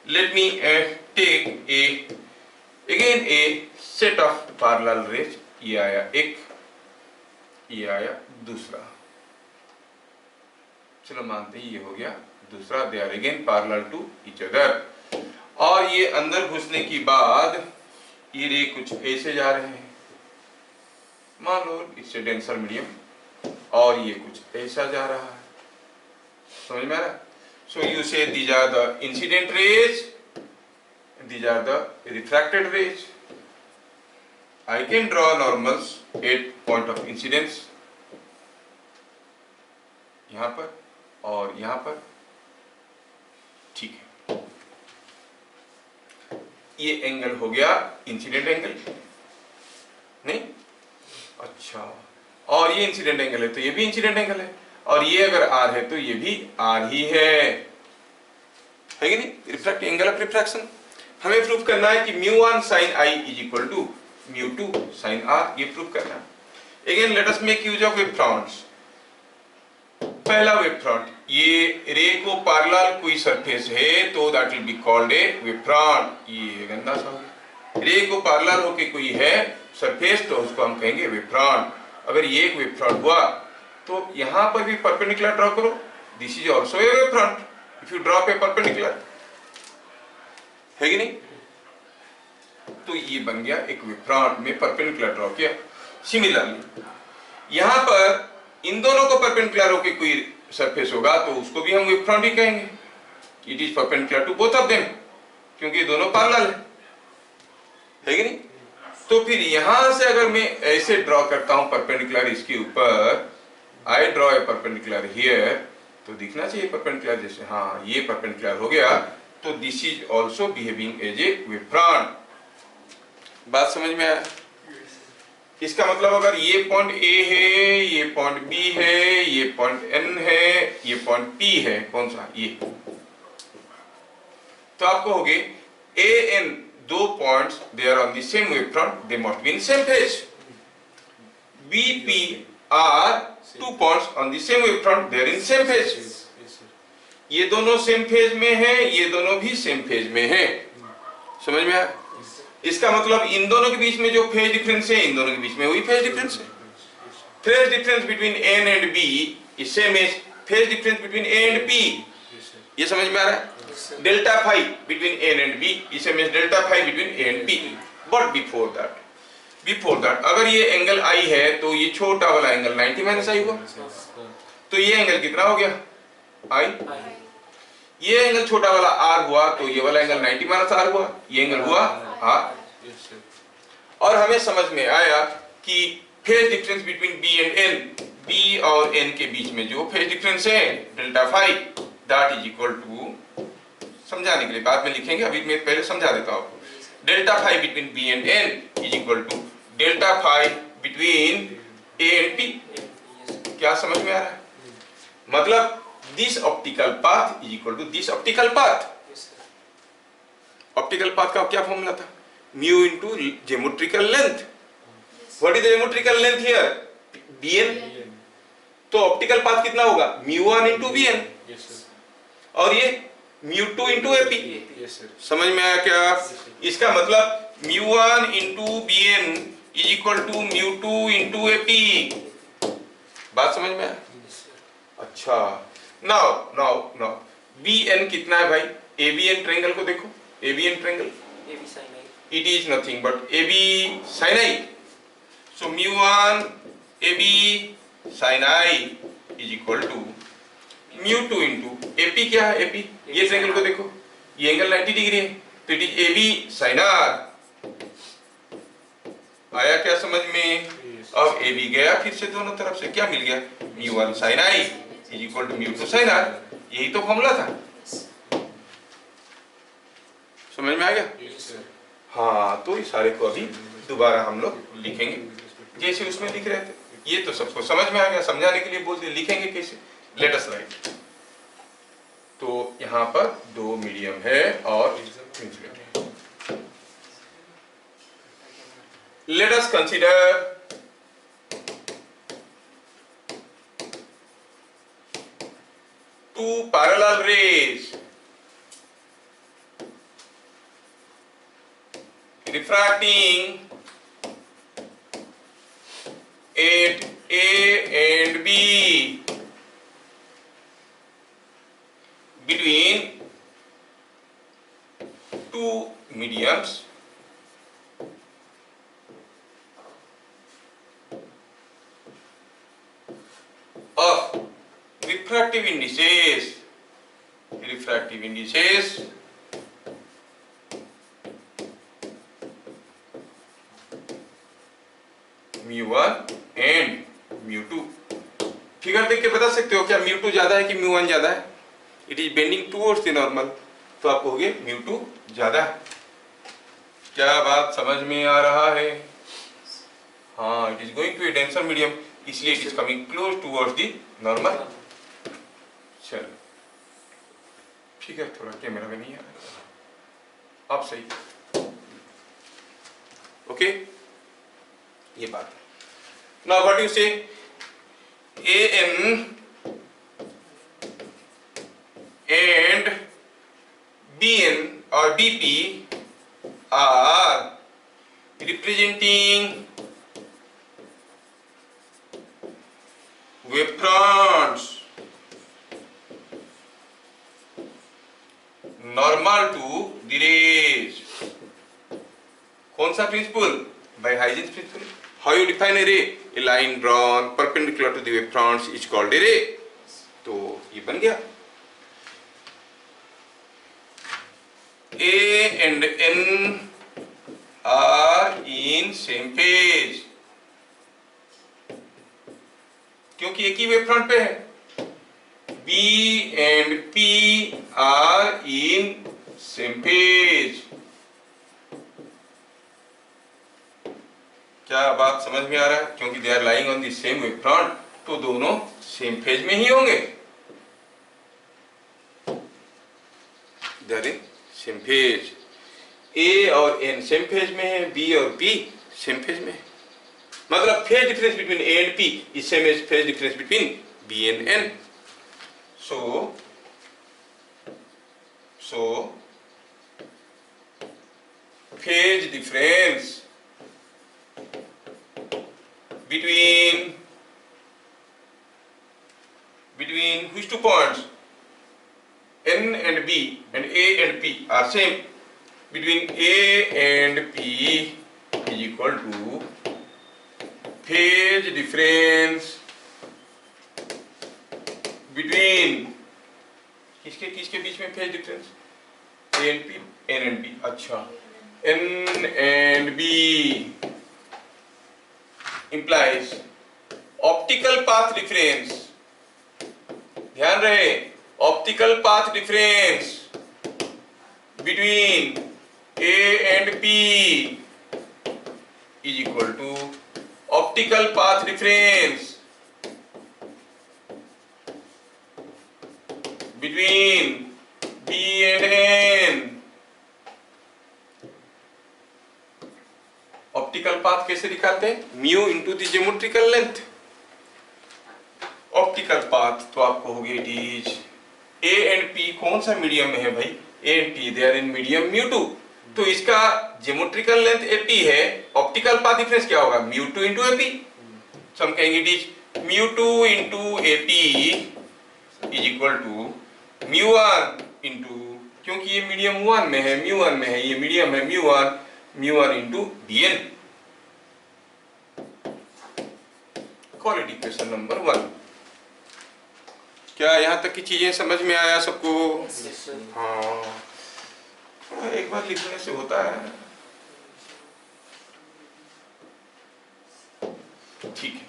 Let me take a set of parallel rays. ये आया एक, ये आया दूसरा, चलो मानते हैं ये हो गया दूसरा। They are again parallel to each other. और ये अंदर घुसने के बाद ये रे कुछ ऐसे जा रहे हैं, मान लो इससे डेंसर मीडियम, और ये कुछ ऐसा जा रहा है। समझ में आ रहा? So you say these are the incident rays, these are the refracted rays. I can draw normals at point of incidence, यहां पर और यहां पर। ठीक है, ये एंगल हो गया इंसिडेंट एंगल, नहीं? अच्छा, और ये इंसिडेंट एंगल है तो ये भी इंसिडेंट एंगल है, और ये अगर R है तो ये भी R ही है कि नहीं? रिफ्रैक्ट एंगल ऑफ रिफ्रैक्शन हमें प्रूव करना है कि μ1 sin I is equal to μ2 sin R, ये प्रूव करना है। Again let us make use of wave fronts. पहला वेव फ्रंट, ये रे को पैरेलल कोई सरफेस है तो that will be called a wave front. ये गंदा सा हो गया। रे को पैरेलल होके कोई है सरफेस तो उसको हम कहेंगे वेव फ्रंट। अगर ये एक वेव फ्रंट हुआ तो यहां पर भी परपेंडिकुलर ड्रॉ करो, this is also a wave front if you draw a perpendicular, है कि नहीं? तो ये बन गया एक वेव फ्रंट में परपेंडिकुलर ड्रॉ किया। सिमिलरली यहां पर इन दोनों को परपेंडिकुलर होके कोई सरफेस होगा तो उसको भी हम वेव फ्रंट ही कहेंगे। It is perpendicular to both of them, क्योंकि दोनों पैरेलल है कि नहीं? तो फिर यहां से अगर मैं ऐसे ड्रॉ करता हूं परपेंडिकुलर इसके ऊपर, I draw a perpendicular here, तो दिखना चाहिए परपेंडिकुलर जैसे, हाँ ये परपेंडिकुलर हो गया, तो this is also behaving as a wave front. बात समझ में आया? इसका मतलब अगर ये पॉइंट ए है, ये पॉइंट बी है, ये पॉइंट एन है, ये पॉइंट पी है, कौन सा ये, तो आप कहोगे ए एन दो points they are on the same wave front, they must be in same phase. B P are two points on the same wave front, they are in same phase. ये दोनों same phase में है, ये दोनों भी same phase में है। समझ में आया? इसका मतलब इन दोनों के बीच में जो फेज डिफरेंस है, इन दोनों के बीच में वही फेज डिफरेंस है। Phase difference between N and B is same as phase difference between A and P. ये समझ में आ रहा है? Delta phi between N and B is same as delta phi between A and P. But before that अगर ये angle आई है तो ये छोटा वाला एंगल 90 माइनस आई हुआ, तो ये एंगल कितना हो गया? आई। ये एंगल छोटा वाला आर हुआ, तो ये वाला एंगल 90 माइनस आर हुआ, ये एंगल हुआ आर। और हमें समझ में आया कि phase difference between B and N, B और एन के बीच में जो फेज डिफरेंस है delta phi, that is equal to, समझाने के लिए बाद में लिखेंगे, अभी मैं पहले समझा देता हूं। Delta phi between B and N is equal to delta phi between A and P. क्या समझ में आ रहा है? मतलब this optical path is equal to this optical path. Optical path का क्या फॉर्मूला था? Mu into geometrical length. What is the geometrical length here? bn। तो ऑप्टिकल पाथ कितना होगा? म्यू1 इनटू bn, और ये म्यू2 इनटू एपी। समझ में आया क्या? इसका मतलब mu one into bn is equal to mu two into AP. बात समझ में आया? अच्छा, नाउ bn कितना है भाई? abn ट्रायंगल को देखो, abn triangle it is nothing but ab sin i, so mu1 ab sin i is equal to mu2 into ap। क्या है ap? ये ट्रायंगल को देखो, ये एंगल 90 डिग्री है, तो it is ab sin r। आया क्या समझ में? अब ab गया फिर से दोनों तरफ से, क्या मिल गया? mu1 sin i is equal to mu2 sin r। यही तो फॉर्मूला था। समझ में आ गया? हाँ, तो इस सारे को अभी दोबारा हम लोग लिखेंगे जैसे उसमें लिख रहे थे। ये तो सबको समझ में आ गया, समझाने के लिए बोलते लिखेंगे कैसे। Let us write. तो यहाँ पर दो मीडियम है और इंसुलेटर है। Let us consider two parallel rays refracting at A and B between two mediums of refractive indices mu1 and mu2। Figure देख के बता सकते हो क्या mu2 ज्यादा है कि mu1 ज्यादा है? It is bending towards the normal, तो आप कहोगे mu2 ज्यादा है। क्या बात समझ में आ रहा है? हाँ, it is going to a denser medium, इसलिए it is coming close towards the normal. चलो फिगर थोड़ा कैमरा में नहीं आ रहा, अब सही। ओके, ये बात है। Now what do you say? AN and BN or BP are representing wavefronts normal to the rays। कौन सा principal? By Huygens principle। How you define a ray? A line drawn perpendicular to the wavefronts is called a ray। तो ये बन गया। A and N are in same phase, क्योंकि एक ही wave front पे है। B and P are in same phase। क्या बात समझ में आ रहा है? क्योंकि they are lying on the same wave front, तो दोनों सेम फेज में ही होंगे। They are in same phase. A और N सेम फेज में है, B और P सेम फेज में है। मतलब phase difference between A and P is same as phase difference between B and N। So phase difference between which two points, N and B and A and P are same, between A and P is equal to phase difference between किसके बीच में phase difference? A and P, N and B। अच्छा, N and B implies optical path difference। ध्यान रहे, optical path difference between A and P is equal to optical path difference between B and N। Optical path कैसे निकालते हैं? Mu into the geometrical length. Optical path तो आपको हो गया, it is A and P कौन सा medium में है भाई? A and P they are in medium μ2, तो इसका ज्योमेट्रिकल लेंथ AP है, ऑप्टिकल पाथ डिफरेंस क्या होगा? μ2 इंटू AP। तो हम कहेंगे it is μ2 into AP is equal to μ1 into, क्योंकि ये मीडियम 1 में है, μ1 में है, ये मीडियम है μ1 into Bn। Quality question number 1। क्या यहाँ तक की चीजें समझ में आया सबको? हाँ, एक बार लिखने से होता है। ठीक है,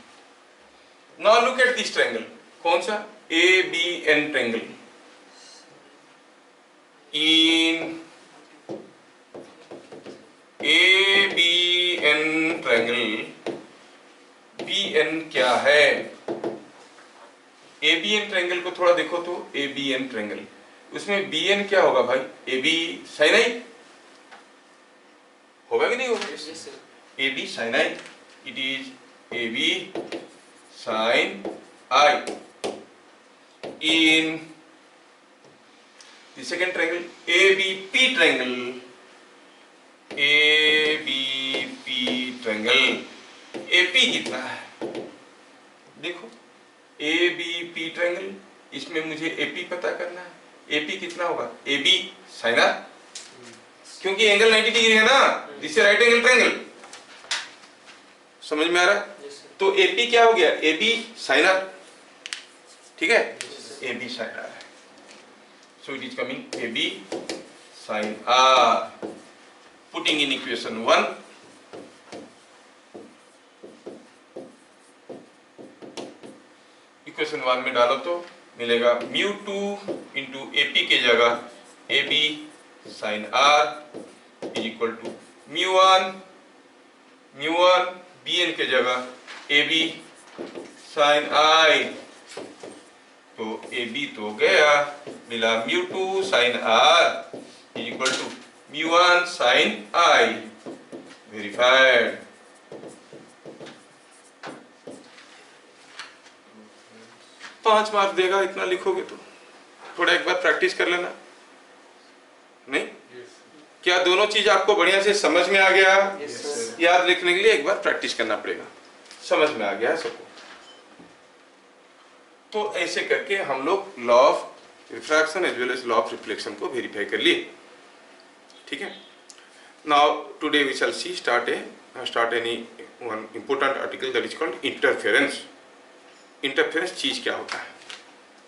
now look at this triangle. कौन सा? ABN triangle. In ABN triangle, BN क्या है? ABN ट्रायंगल को थोड़ा देखो तो, ABN ट्रायंगल, उसमें BN क्या होगा भाई? AB sin I होगा कि नहीं होगा? AB sin I, it is AB sin I। in the second triangle, ABP triangle, ABP triangle, AP कितना है? देखो, ABP ट्रायंगल, इसमें मुझे AP पता करना है। AP कितना होगा? AB sin R, क्योंकि एंगल 90 डिग्री है ना, this is right angle triangle. समझ में आ रहा है? तो AP क्या हो गया? AB sin R। ठीक है, AB sin R है, so it is coming AB sin R। Putting in equation 1, equation 1 में डालो तो मिलेगा μ2 इंटू AP के जगह AB sin R is equal to μ1 BN के जगह AB sin I। तो AB तो गया, मिला μ2 sin R is equal to μ1 sin I। Verified. पांच मार्क देगा इतना लिखोगे तो। थोड़ा एक बार प्रैक्टिस कर लेना। नहीं? क्या दोनों चीज आपको बढ़िया से समझ में आ गया? याद लिखने के लिए एक बार प्रैक्टिस करना पड़ेगा। समझ में आ गया है सबको? तो ऐसे करके हम लोग law of refraction as well as law of reflection को वेरीफाई कर लिए। ठीक है, now today we shall see start any one important article that is called interference. Interference चीज क्या होता है?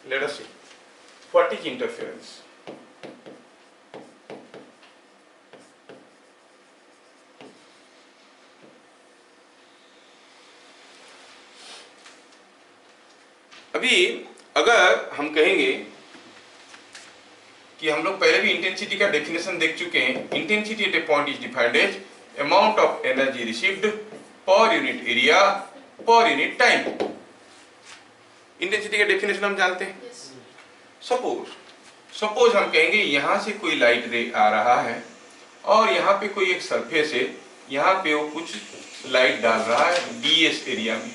Let us see what is interference. अभी अगर हम कहेंगे कि हम लोग पहले भी इंटेंसिटी का डेफिनेशन देख चुके हैं। Intensity at a point is defined as amount of energy received per unit area per unit time. Intensity का डेफिनेशन हम जानते हैं। सपोज हम कहेंगे यहां से कोई लाइट रे आ रहा है और यहाँ पे कोई एक सरफेस है, यहाँ पे वो कुछ लाइट डाल रहा है ds एरिया में।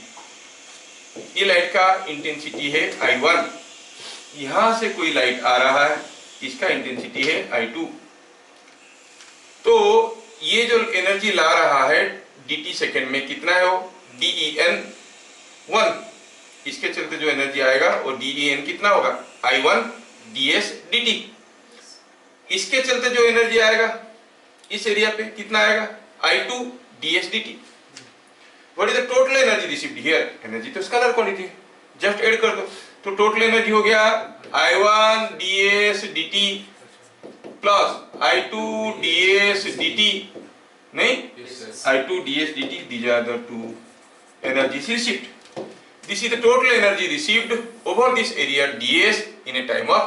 ये लाइट का इंटेंसिटी है I1। यहां से कोई लाइट आ रहा है, इसका इंटेंसिटी है I2। तो ये जो एनर्जी ला रहा है dt सेकेंड में कितना है वो DEN1। इसके चलते जो एनर्जी आएगा वो DEN कितना होगा I1 ds dt। इसके चलते जो एनर्जी आएगा इस एरिया पे कितना आएगा I2 ds dt। What is the total energy received here? Energy तो स्केलर क्वांटिटी है, जस्ट ऐड कर दो तो टोटल एनर्जी हो गया I1 ds dt plus I2 ds dt। नहीं, I2 ds dt, these are the two energies received. This is the total energy received over this area ds in a time of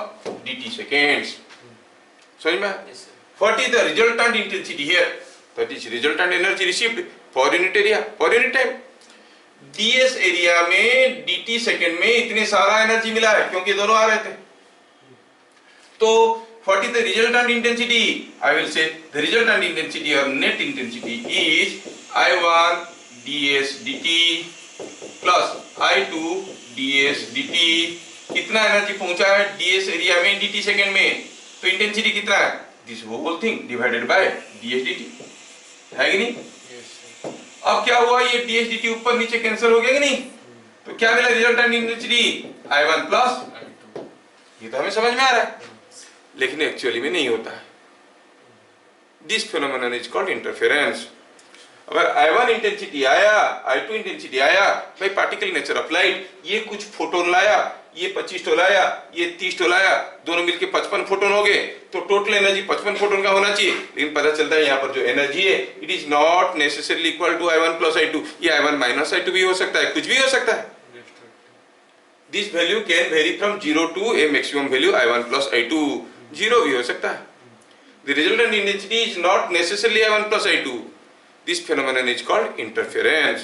dt seconds. समझ में? What is the resultant intensity here? That is resultant energy received per unit area per unit time. ds area में dt second में इतने सारा energy मिला है क्योंकि दोनों आ रहे थे। तो what is the resultant intensity? I will say the resultant intensity or net intensity is I1 ds dt plus I2 ds dt। कितना एनर्जी पहुंचा है ds एरिया में dt सेकेंड में? तो इंटेंसिटी कितना है? This whole thing divided by ds dt है कि नहीं? अब क्या हुआ, ये ds dt ऊपर नीचे कैंसिल हो गया कि नहीं? तो क्या मिला रिजल्टेंट इंटेंसिटी I1 प्लस। ये तो हमें समझ में आ रहा है, लेकिन एक्चुअली में नहीं होता है। This phenomenon is called interference. अगर I1 इंटेंसिटी आया, I2 इंटेंसिटी आया, भाई पार्टिकल नेचर ऑफ लाइट, ये कुछ फोटोन लाया, ये 25 तो लाया, ये 30 तो लाया, दोनों मिलके 55 फोटोन हो गए, तो टोटल एनर्जी 55 फोटोन का होना चाहिए। लेकिन पता चलता है यहाँ पर जो एनर्जी है it is not necessarily equal to I1 plus I2। ये I1 माइनस I2 भी हो सकता है, कुछ भी हो सकता है। This value can vary from 0 to a maximum value I1 plus I2। 0 भी हो सकता है। The resultant intensity is not necessarily I1 plus I2। This phenomenon is called interference.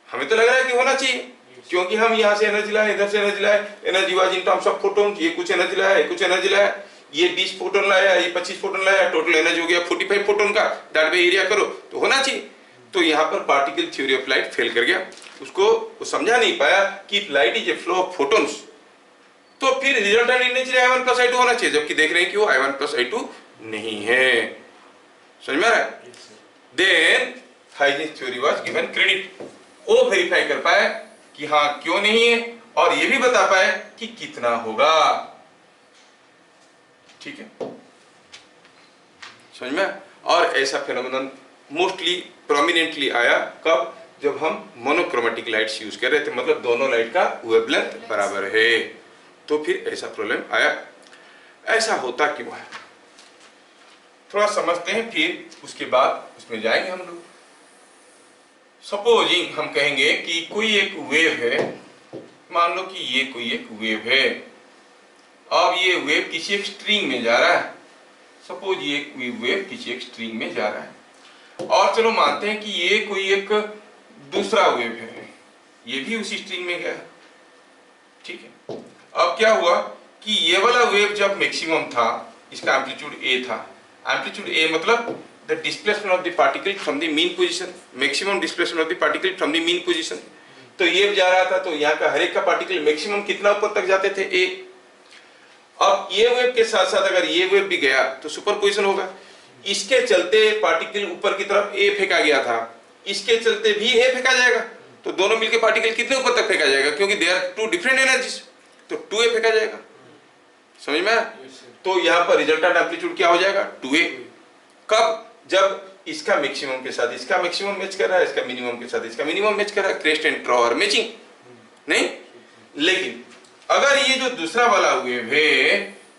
हमें तो लग रहा है कि होना चाहिए क्योंकि हम यहाँ से एनर्जी लाए, इधर से एनर्जी लाए, energy was in terms of photon. ये कुछ एनर्जी लाया, ये कुछ एनर्जी लाया, ये 20 फोटोन लाया, ये 25 फोटोन लाया, टोटल एनर्जी हो गया 45 फोटोन का। दैट वे एरिया करो तो होना चाहिए। तो यहाँ पर particle theory of light fail कर गया, उसको वो समझा नहीं पाया कि light is a flow of photons. तो फिर resultant intensity I1 plus I2 होना चाहिए, जबकि देख रहे हैं कि वो I1 प्लस I2 नहीं है। समझ में आ रहा है? Then Huygens theory was given credit. वो वेरीफाई कर पाए कि हाँ क्यों नहीं है, और ये भी बता पाए कि कितना होगा। ठीक है, समझ में? और ऐसा फेनोमेनन मोस्टली प्रोमिनेंटली आया कब? जब हम मोनोक्रोमेटिक लाइट्स यूज कर रहे थे, मतलब दोनों लाइट का वेवलेंथ बराबर है, तो फिर ऐसा प्रॉब्लम आया। ऐसा होता क्यों है, थोड़ा समझते हैं, फिर उसके बाद उसमें जाएंगे हम लोग। सपोजिंग हम कहेंगे कि कोई एक वेव है, मान लो कि ये कोई एक वेव है। अब ये वेव किसी एक स्ट्रिंग में जा रहा है। सपोज ये वेव किसी एक स्ट्रिंग में जा रहा है, और चलो मानते हैं कि ये कोई एक दूसरा वेव है, ये भी उसी स्ट्रिंग में गया। ठीक है, अब क्या हुआ कि ये वाला वेव जब मैक्सिमम था, इसका एम्पलीट्यूड a था। एम्पलीट्यूड a मतलब the displacement of the particle from the mean position, maximum displacement of the particle from the mean position। तो ये जा रहा था, तो यहाँ का हर एक का पार्टिकल मैक्सिमम कितना ऊपर तक जाते थे a। अब ये वेव के साथ साथ अगर ये वेव भी गया तो सुपरपोजिशन होगा। इसके चलते पार्टिकल ऊपर की तरफ a फेंका गया था, इसके चलते भी a फेंका जाएगा, तो दोनों मिलके पार्टिकल कितने ऊपर तक फेंका जाएगा, क्योंकि they are two different energies, तो 2a फेंका जाएगा। समझ में? तो यहाँ पर रिजल्टेंट एम्पलीट्यूड क्या हो जाएगा 2a। कब? जब इसका मैक्सिमम के साथ इसका मैक्सिमम मैच कर रहा है, इसका मिनिमम के साथ इसका मिनिमम मैच कर रहा है, क्रेस्ट एंड ट्रॉवर मैचिंग नहीं। लेकिन अगर ये जो दूसरा वाला वेव है,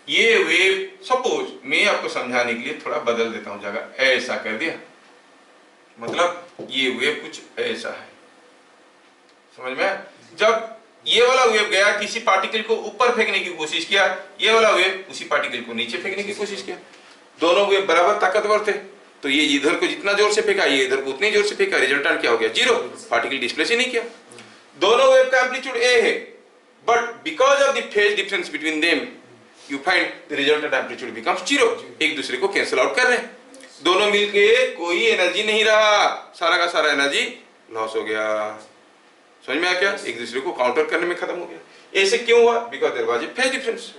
ये वेव सपोज मैं आपको समझाने के लिए थोड़ा बदल देता हूं जगह, ऐसा कर दिया, मतलब ये वेव कुछ ऐसा है। समझ में? जब ये वाला वेव गया किसी पार्टिकल को ऊपर फेंकने की कोशिश किया, ये वाला वेव उसी पार्टिकल को नीचे फेंकने की कोशिश किया। दोनों वेव बराबर ताकतवर थे, तो ये इधर को जितना जोर से फेंका, ये इधर को उतनी जोर से फेंका, रिजल्टेंट क्या हो गया? जीरो, पार्टिकल डिस्प्लेस ही नहीं किया। दोनों वेव का एम्पलीट्यूड ए है, but because of the phase difference between them you find the resultant amplitude becomes zero. एक दूसरे को कैंसिल आउट कर रहे हैं, दोनों मिलके कोई एनर्जी नहीं रहा, सारा का सारा एनर्जी लॉस हो गया। समझ में आ क्या? एक दूसरे को काउंटर करने में खत्म हो गया। ऐसे क्यों हुआ? Because there was a phase difference.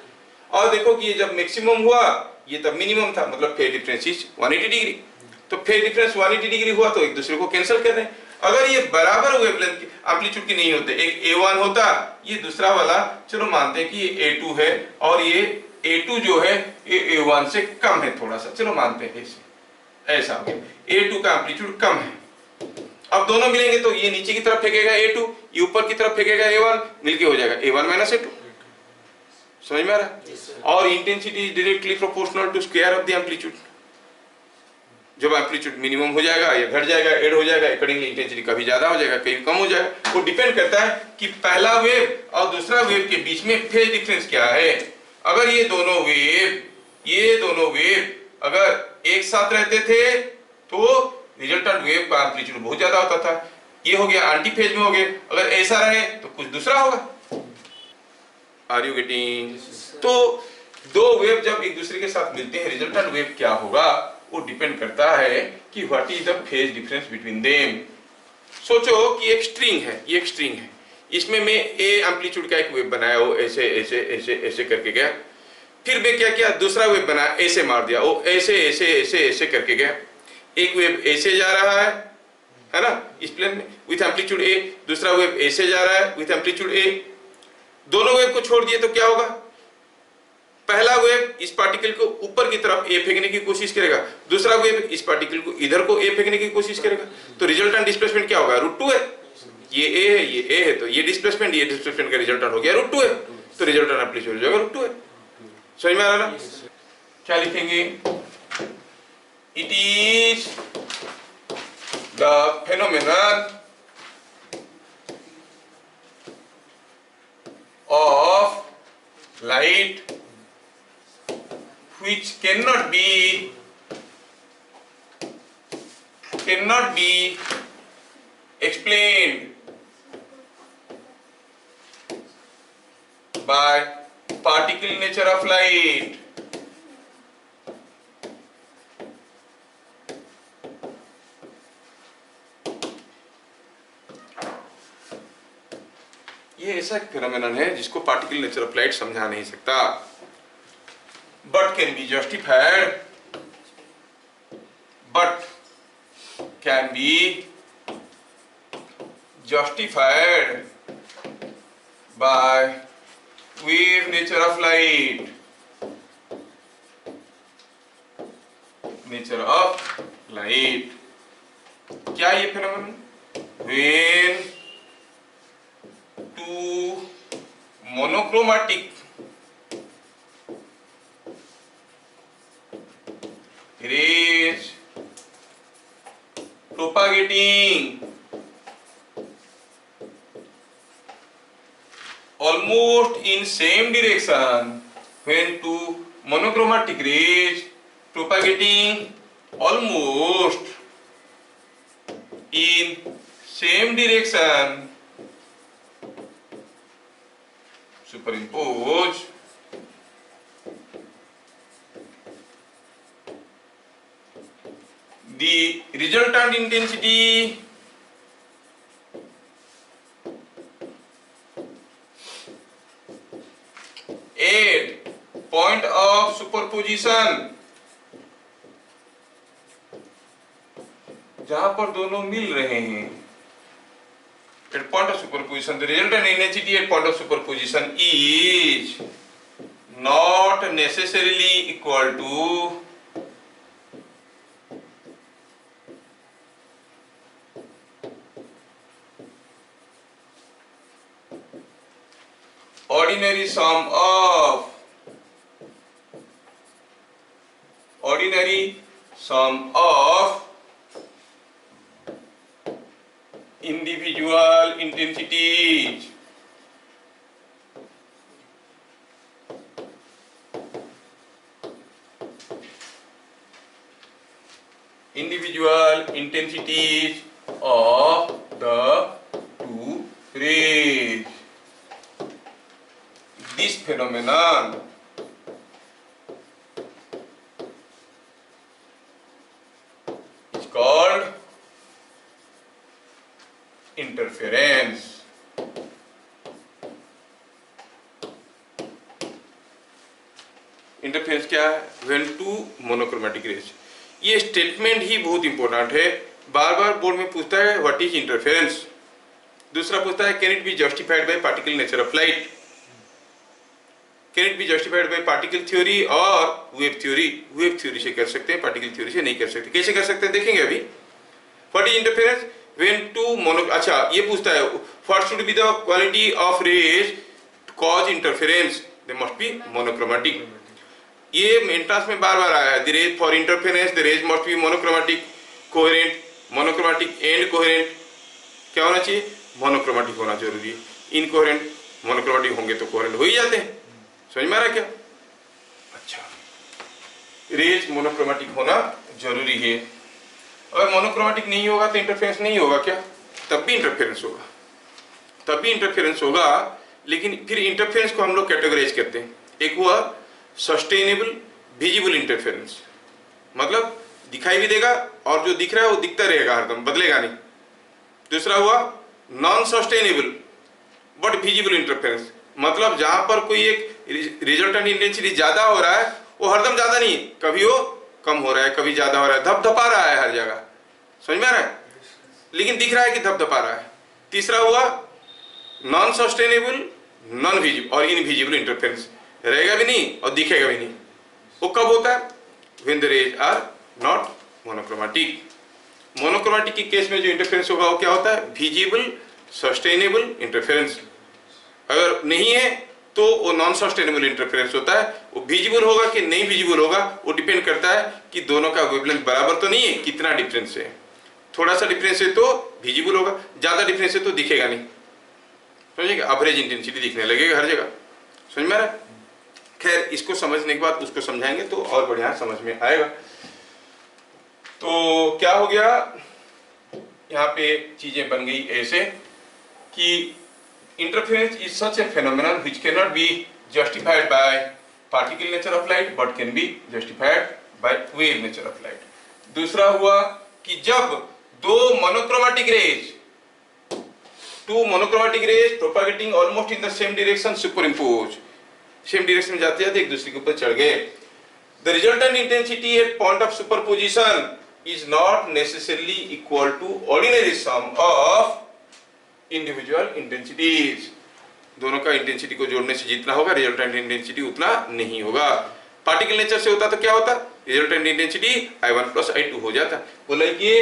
और देखो कि ये जब मैक्सिमम हुआ, ये तब मिनिमम था, मतलब फेज डिफरेंस इज 180 डिग्री। तो फेज डिफरेंस 180 डिग्री हुआ तो एक दूसरे को कैंसिल कर रहे हैं। अगर ये बराबर वेवलेंथ एम्पलीट्यूड की नहीं होते, एक A1 होता, ये दूसरा वाला, चलो मानते हैं कि ये A2 है और ये A2 जो है ये A1 से कम है थोड़ा सा, चलो मानते हैं ऐसा हो गया, A2 का एम्पलीट्यूड कम है। अब दोनों मिलेंगे तो ये नीचे की तरफ फेंकेगा A2, ये ऊपर की तरफ फेंकेगा A1, मिलके हो जाएगा A1 माइनस A2। समझ में आ रहा है? और intensity is directly proportional to square of the amplitude. जब एम्पलीट्यूड मिनिमम हो जाएगा या घट जाएगा, ऐड हो जाएगा, अकॉर्डिंगली इंटेंसिटी कभी ज्यादा हो जाएगा, कभी कम हो जाएगा। वो डिपेंड करता है कि पहला वेव और दूसरा वेव के बीच में फेज डिफरेंस क्या है। अगर ये दोनों वेव अगर एक साथ रहते थे तो रिजल्टेंट वेव का एम्पलीट्यूड बहुत ज्यादा होता था, ये हो गया एंटी फेज में हो गए। अगर ऐसा रहे तो कुछ दूसरा होगा। Are you getting? तो दो वेव जब एक दूसरे के साथ मिलते हैं, रिजल्टेंट वेव क्या होगा वो डिपेंड करता है कि what is the phase difference between them. सोचो कि एक स्ट्रिंग है, ये एक स्ट्रिंग है, इसमें मैं ए एम्पलीट्यूड का एक वेव बनाया, वो ऐसे ऐसे ऐसे ऐसे करके गया। फिर मैं क्या किया, दूसरा वेव बनाया, ऐसे मार दिया, वो ऐसे ऐसे ऐसे ऐसे करके गया। एक वेव ऐसे जा रहा है ना, इस प्लेन में विथ एम्पलीट्यूड ए, दूसरा वेव ऐसे जा रहा है विथ एम्पलीट्यूड ए। दोनों वेव को छोड़ दिए तो क्या होगा? पहला वेव इस पार्टिकल को ऊपर की तरफ ए फेंकने की कोशिश करेगा, दूसरा वेव इस पार्टिकल को इधर को ए फेंकने की कोशिश करेगा। तो रिजल्टेंट डिस्प्लेसमेंट क्या होगा? √2 है। ये ए है, ये ए है, तो ये डिस्प्लेसमेंट का रिजल्टेंट हो गया √2 है। तो रिजल्टेंट एम्पलीट्यूड हो जाएगा √2 है। समझ में आ रहा ना? क्या लिखेंगे? It is the phenomenon of light which cannot be explained by particle nature of light. ये ऐसा फिनोमेनन है जिसको पार्टिकल नेचर ऑफ लाइट समझा नहीं सकता, but can be justified by wave nature of light. क्या ये phenomenon? When two monochromatic rays propagating almost in same direction, when two monochromatic rays propagating almost in same direction superimpose the resultant intensity at point of superposition, जहां पर दोनों मिल रहे हैं, at point of superposition, the resultant intensity at point of superposition is not necessarily equal to ordinary sum of individual intensities. individual intensities of the two rays. This phenomenon is called interference. Interference क्या है? When two monochromatic rays. ये statement ही बहुत important है, बार बार board में पूछता है what is interference. दूसरा पूछता है can it be justified by particle nature of light, can it be justified by particle theory और वेव थ्योरी। वेव थ्योरी से कर सकते हैं, पार्टिकल थ्योरी से नहीं कर सकते। कैसे कर सकते हैं देखेंगे अभी। What is interference when two mono, अच्छा ये पूछता है what should be the quality of rays cause interference, they must be monochromatic. ये एंट्रेंस में बार बार आया है। The rays for interference the rays must be monochromatic, coherent, monochromatic and coherent. क्या होना चाहिए? मोनोक्रोमेटिक होना जरूरी है। इनकोहेरेंट मोनोक्रोमेटिक होंगे तो कोहेरेंट हो ही जाते हैं। समझ में आ रहा क्या? अच्छा, रेज मोनोक्रोमेटिक होना जरूरी है। अगर मोनोक्रोमेटिक नहीं होगा तो इंटरफेरेंस नहीं होगा क्या? तब भी इंटरफेरेंस होगा, तब भी इंटरफेरेंस होगा। लेकिन फिर इंटरफेरेंस को हम लोग कैटेगराइज करते हैं। एक हुआ सस्टेनेबल विजिबल इंटरफेरेंस, मतलब दिखाई भी देगा और जो दिख रहा है वो दिखता रहेगा हरदम, बदलेगा नहीं। दूसरा हुआ non sustainable but visible interference, मतलब जहां पर कोई एक रिजल्टेंट इंटेंसिटी ज्यादा हो रहा है वो हरदम ज्यादा नहीं, कभी वो कम हो रहा है, कभी ज्यादा हो रहा है, धपधपा रहा है हर जगह। समझ में आ रहा है? लेकिन दिख रहा है कि धपधपा रहा है। तीसरा हुआ नॉन सस्टेनेबल, नॉन विजिबल और इनविजिबल इंटरफेरेंस, रहेगा भी नहीं और दिखेगा भी नहीं। वो कब होता है? When the rays are not monochromatic. Monochromatic के केस में जो इंटरफेरेंस होगा वो क्या होता है? Visible sustainable interference. अगर नहीं है तो वो नॉन सस्टेनेबल इंटरफेरेंस होता है। वो विजिबल होगा कि नहीं विजिबल होगा वो डिपेंड करता है कि दोनों का वेवलेंथ बराबर तो नहीं है, कितना डिफरेंस है। थोड़ा सा डिफरेंस है तो विजिबल होगा, ज्यादा डिफरेंस है तो दिखेगा नहीं। समझिएगा? एवरेज इंटेंसिटी दिखने लगेगा हर जगह। समझ में आ रहा है? खैर, इसको समझने के बाद उसको समझाएंगे तो और बढ़िया समझ में आएगा। तो क्या हो गया, यहाँ पे चीजें बन गई ऐसे कि interference is such a phenomenon which can not be justified by particle nature of light but can be justified by wave nature of light. दूसरा हुआ कि जब दो monochromatic rays, two monochromatic rays propagating almost in the same direction superimpose, same direction में जाते जाते एक दूसरे के ऊपर चढ़ गए, the resultant intensity at point of superposition is not necessarily equal to ordinary sum of individual intensities। दोनों का इंटेंसिटी को जोड़ने से जितना होगा रिजल्टेंट इंटेंसिटी उतना नहीं होगा। पार्टिकल नेचर से होता तो क्या होता? Resultant intensity I1 plus I2 हो जाता। बोला कि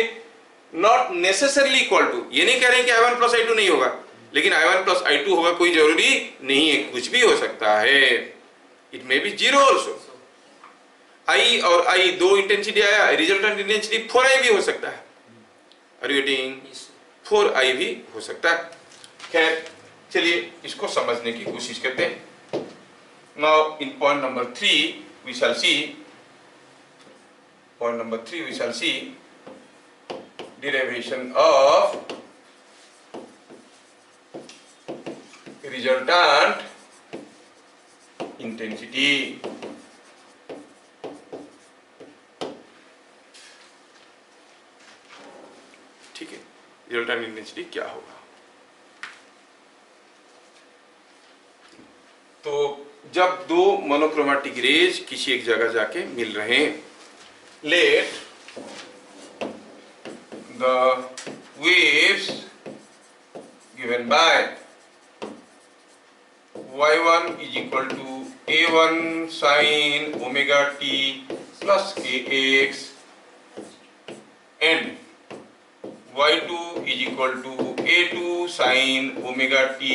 नॉट नेसेसरली इक्वल टू, ये नहीं कह रहे कि I1 प्लस I2 नहीं होगा, लेकिन I1 प्लस I2 होगा कोई जरूरी नहीं है, कुछ भी हो सकता है। It may be zero also. I और I दो इंटेंसिटी आया, रिजल्टेंट इंटेंसिटी 4I भी हो सकता है। Are you getting? 4I भी हो सकता है। खैर, चलिए इसको समझने की कोशिश करते हैं। Now in point number 3 we shall see, point number 3 we shall see derivation of resultant intensity। ठीक है, रिजल्टेंट इंटेंसिटी क्या होगा? तो जब दो मोनोक्रोमेटिक रेज किसी एक जगह जाके मिल रहे हैं, late the waves given by y1 is equal to a1 sin omega t plus kx and y2 is equal to a2 sin omega t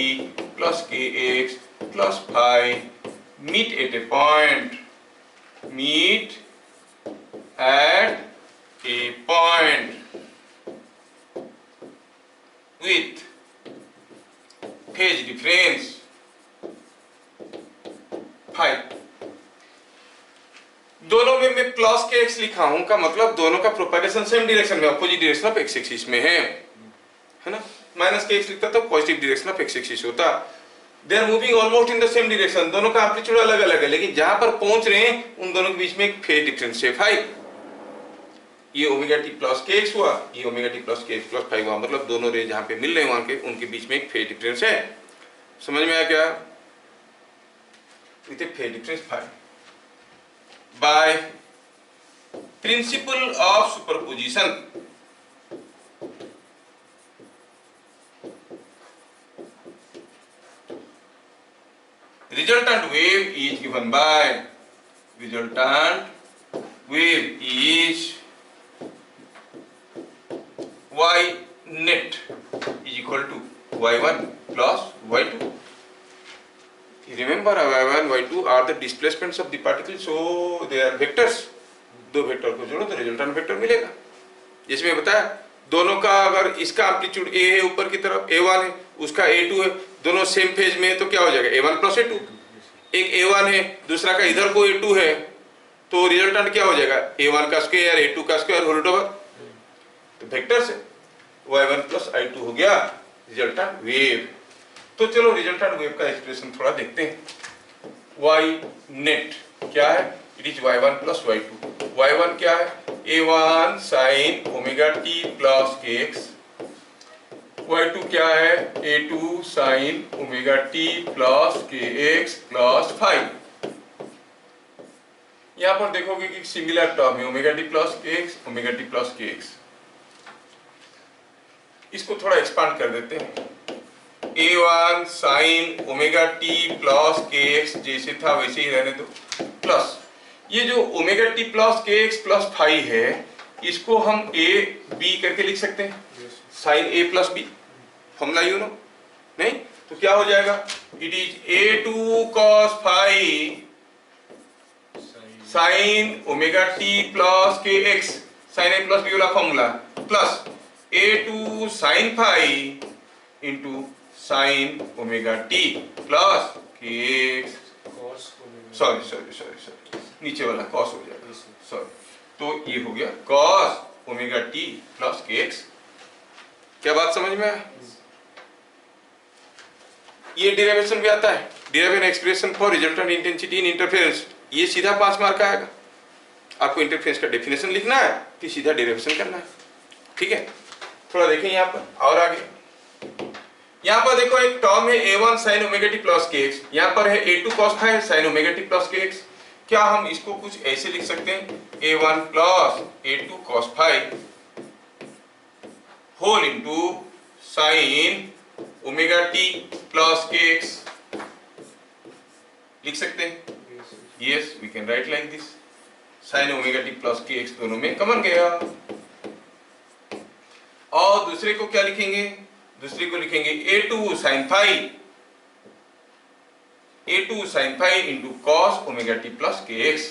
plus kx plus phi meet at a point, meet at a point with phase difference phi। दोनों में मैं plus के x लिखा हूं का मतलब दोनों का प्रोपेगेशन सेम डायरेक्शन में, opposite direction of x axis में है ना। माइनस के एक्स लिखता तो positive direction of x axis होता। They are moving almost in the same direction, दोनों का एम्पलीट्यूड अलग अलग है, लेकिन जहां पर पहुंच रहे हैं उन दोनों के बीच में एक फेज डिफरेंस है 5। ये ओमेगा टी प्लस के एक्स हुआ, ये ओमेगा टी प्लस के एक्स प्लस 5 हुआ, मतलब दोनों रे जहां पे मिल रहे हैं वहां के उनके बीच में एक फेज डिफरेंस है। समझ में आया क्या? With a phase difference 5 by principle of superposition. Resultant wave is given by resultant wave is y net is equal to y1 plus y2. Remember y1 y2 are the displacements of the particles, so they are vectors. दो vector को जोड़ो तो resultant vector मिलेगा। जिसमें बताया दोनों का अगर इसका एम्पलीट्यूड a है ऊपर की तरफ, a1 है, उसका a2 है, दोनों सेम फेज में है तो क्या हो जाएगा a1 प्लस a2। एक a1 है दूसरा का इधर को a2 है तो रिजल्टेंट क्या हो जाएगा a1 का स्क्वायर a2 का स्क्वायर होल ओवर, तो वेक्टर से y1 प्लस i2 हो गया रिजल्टेंट वेव। तो चलो रिजल्टेंट वेव का एक्सप्रेशन थोड़ा देखते हैं। y नेट क्या है? It is y1 plus y2। y1 क्या है? a1 sine omega t plus kx। y2 क्या है? a2 sine omega t plus kx plus 5। यहां पर देखोगे कि सिमिलर टर्म है omega t plus kx, omega t plus kx। इसको थोड़ा एक्सपांड कर देते हैं। a1 sine omega t plus kx जैसे था वैसे ही रहने दो, प्लस ये जो ओमेगा टी प्लस के एक्स प्लस 5 है इसको हम ए बी करके लिख सकते हैं, sine A plus B formula you know नहीं तो क्या हो जाएगा? It is a2 cos 5 sine omega T plus के X, sine A plus B वाला formula, plus a2 sine 5 into sine omega T plus के एक्स, सॉरी नीचे वाला कॉस हो जाएगा, सॉरी, तो ये हो गया कॉस ओमेगा टी प्लस के एक्स। क्या बात समझ में आया? ये डेरिवेशन भी आता है, derive an expression for resultant intensity in interference, ये सीधा 5 मार्क का आएगा। आपको इंटरफेरेंस का डेफिनेशन लिखना है फिर सीधा डेरिवेशन करना है, ठीक है। थोड़ा देखें यहाँ पर और आगे, यहाँ पर देखो एक टर्म है a1 sin omega T plus के एक्स, यहाँ पर है a2 cos 5 sin omega T plus के एक्स। क्या हम इसको कुछ ऐसे लिख सकते हैं? a1 plus a2 cos 5 whole into sine omega T plus के एक्स लिख सकते हैं। Yes we can write like this, sine omega T plus के एक्स दोनों में कॉमन गया। और दूसरे को क्या लिखेंगे? दूसरे को लिखेंगे a2 sin 5 into cos omega T plus के x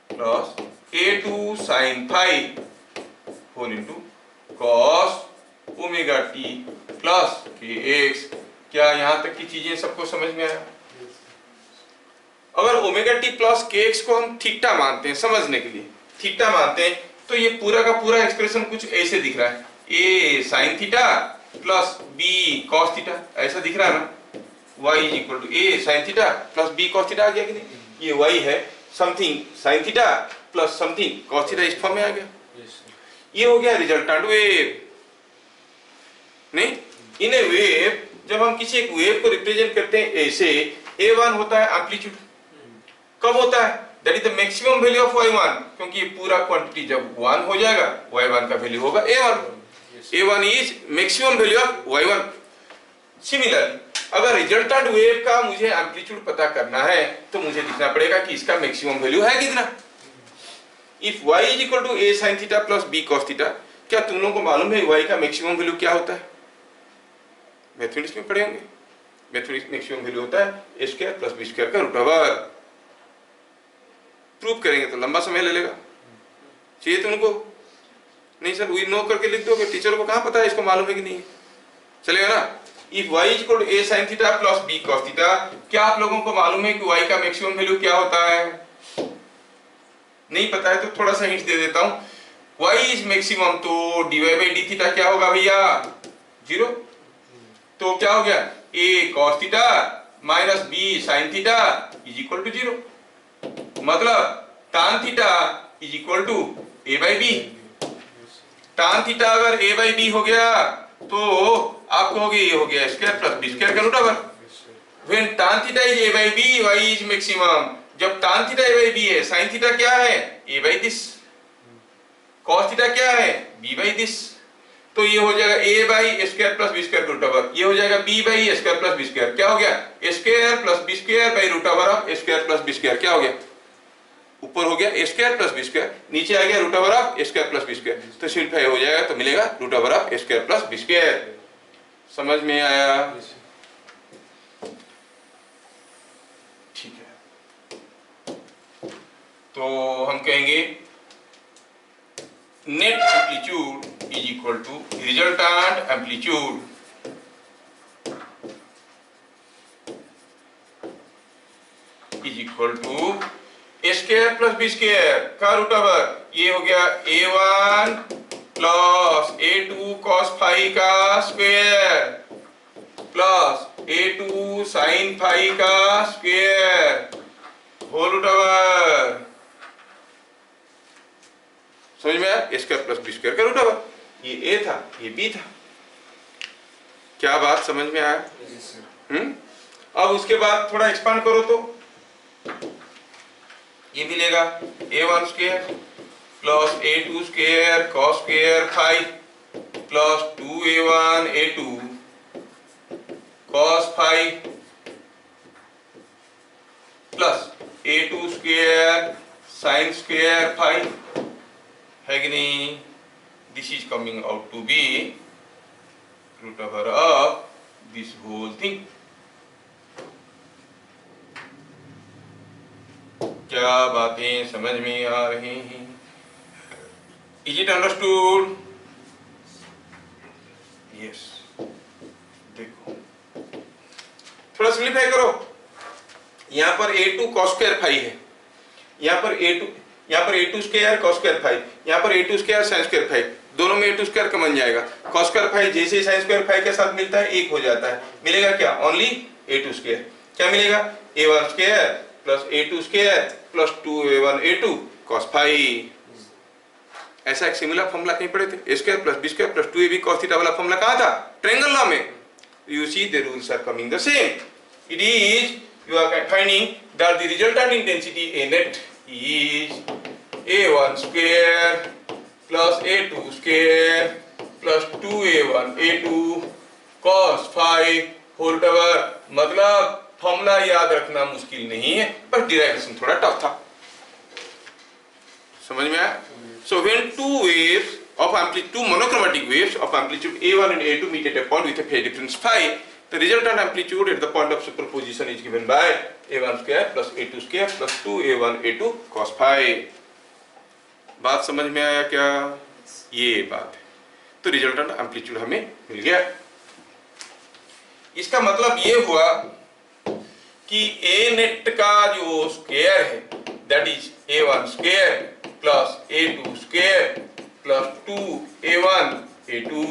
plus a2 sin 5 whole into cos omega T plus के एक्स। क्या यहां तक की चीजें सबको समझ में आया? अगर ओमेगा टी प्लस के एक्स को हम थीटा मानते हैं, समझने के लिए थीटा मानते हैं, तो ये पूरा का पूरा एक्सप्रेशन कुछ ऐसे दिख रहा है, a sin theta plus b cos theta, ऐसा दिख रहा है ना। y is equal to a sin theta plus b cos theta आ गया कि नहीं? ये y है something sin theta plus something cos theta, इस फॉर्म में आ गया। ये हो गया रिजल्टेंट वेव। नहीं, इन ए वेव जब हम किसी एक वेव को रिप्रेजेंट करते हैं ऐसे, a1 होता है एम्पलीट्यूड, कब होता है? That is the maximum value of y1, क्योंकि ये पूरा क्वांटिटी जब 1 हो जाएगा y1 का वैल्यू होगा a1, a1 is maximum value of y1। Similarly अगर रिजल्टेंट वेव का मुझे एम्पलीट्यूड पता करना है तो मुझे लिखना पड़ेगा कि इसका मैक्सिमम वैल्यू है कितना। If y is equal to a sin theta plus b cos theta, क्या तुम लोगों को मालूम है y का मैक्सिमम वैल्यू क्या होता है? मैथमेटिक्स में पढ़े होंगे, मैथमेटिक्स मैक्सिमम वैल्यू होता है a square plus b square का रूट ओवर। प्रूव करेंगे तो लंबा समय ले लेगा, चाहिए तुमको? नहीं सर वी नो करके लिख दोगे, टीचर को कहाँ पता है इसको मालूम है कि नहीं? चलेगा ना? If y equal to a sin theta plus b cos theta, क्या आप लोगों को मालूम है कि y का मैक्सिमम वैल्यू क्या होता है? नहीं पता है तो थोड़ा सा हिंट दे देता हूं। y इज मैक्सिमम तो dy बाई डी थीटा क्या होगा भैया? 0। तो क्या हो गया? a cos theta minus b sin theta is equal to 0। मतलब tan theta is equal to a by B. tan theta अगर a बाई बी हो गया तो आपको हो गया, ये हो गया स्क्वायर प्लस बी स्क्वायर का root over. When tan theta is a by B, y is maximum. जब tan theta a by B है, sin थीटा क्या है? a by this. cos theta क्या है? b by this. तो ये हो जाएगा a by square plus B square root over, ये हो जाएगा b by square plus B square. क्या हो गया? Square plus B square by root over of square plus B square. क्या हो गया? ऊपर हो गया स्क्वायर प्लस बी स्क्वायर, नीचे आ गया root over of square plus B square. तो सिंप्लीफाई हो जाएगा तो मिलेगा root over of square plus B square. समझ में आया? ठीक है, तो हम कहेंगे net amplitude is equal to resultant amplitude is equal to square plus B square का रूट ओवर, ये हो गया a1 plus a2 cos phi का square plus a2 sin phi का स्क्वायर होल रूट ओवर। समझ में आया? स्क्वायर प्लस बी स्क्वायर का रूट ओवर। ये a था, ये b था। क्या बात समझ में आया? अब उसके बाद थोड़ा एक्सपांड करो तो ये मिलेगा a1 square plus a2 square cos square phi plus 2a1 a2 cos phi plus a2 square sin square phi, है कि नहीं? This is coming out to be root over of this whole thing. क्या बातें समझ में आ रही हैं? Is it understood? यस। देखो थोड़ा सिंप्लीफाई करो। यहां पर a2 cos स्क्वायर फाई है, यहां पर a2 square cos square phi, यहां पर a2 square sin square phi. दोनों में a2 स्क्वायर कॉमन जाएगा। cos स्क्वायर फाई जैसे sin स्क्वायर फाई के साथ मिलता है एक हो जाता है। मिलेगा क्या? Only a2 square. क्या मिलेगा? a1 square plus a2 square plus 2a1 a2 cos phi. ऐसा एक सिमिलर फॉर्मूला कहीं पढ़े थे? a square plus b square plus 2ab cos theta वाला फॉर्मूला कहां था? ट्रायंगल लॉ में। You see the rules are coming the same. It is, you are finding that the resultant intensity A net is A1 square plus A2 square plus 2A1 A2 cos phi whole tower। मतलब formula याद रखना मुश्किल नहीं है, पर derivation थोड़ा tough था। समझ में आया? So when two monochromatic waves of amplitude A1 and A2 meet at a point with a phase difference phi, the resultant amplitude at the point of superposition is given by A1 square plus A2 square plus 2A1 A2 cos phi। बात समझ में आया क्या? ये बात है। तो resultant amplitude हमें मिल गया। इसका मतलब ये हुआ कि A नेट का जो स्क्वायर है that is A1 square plus A2 square plus 2A1 A2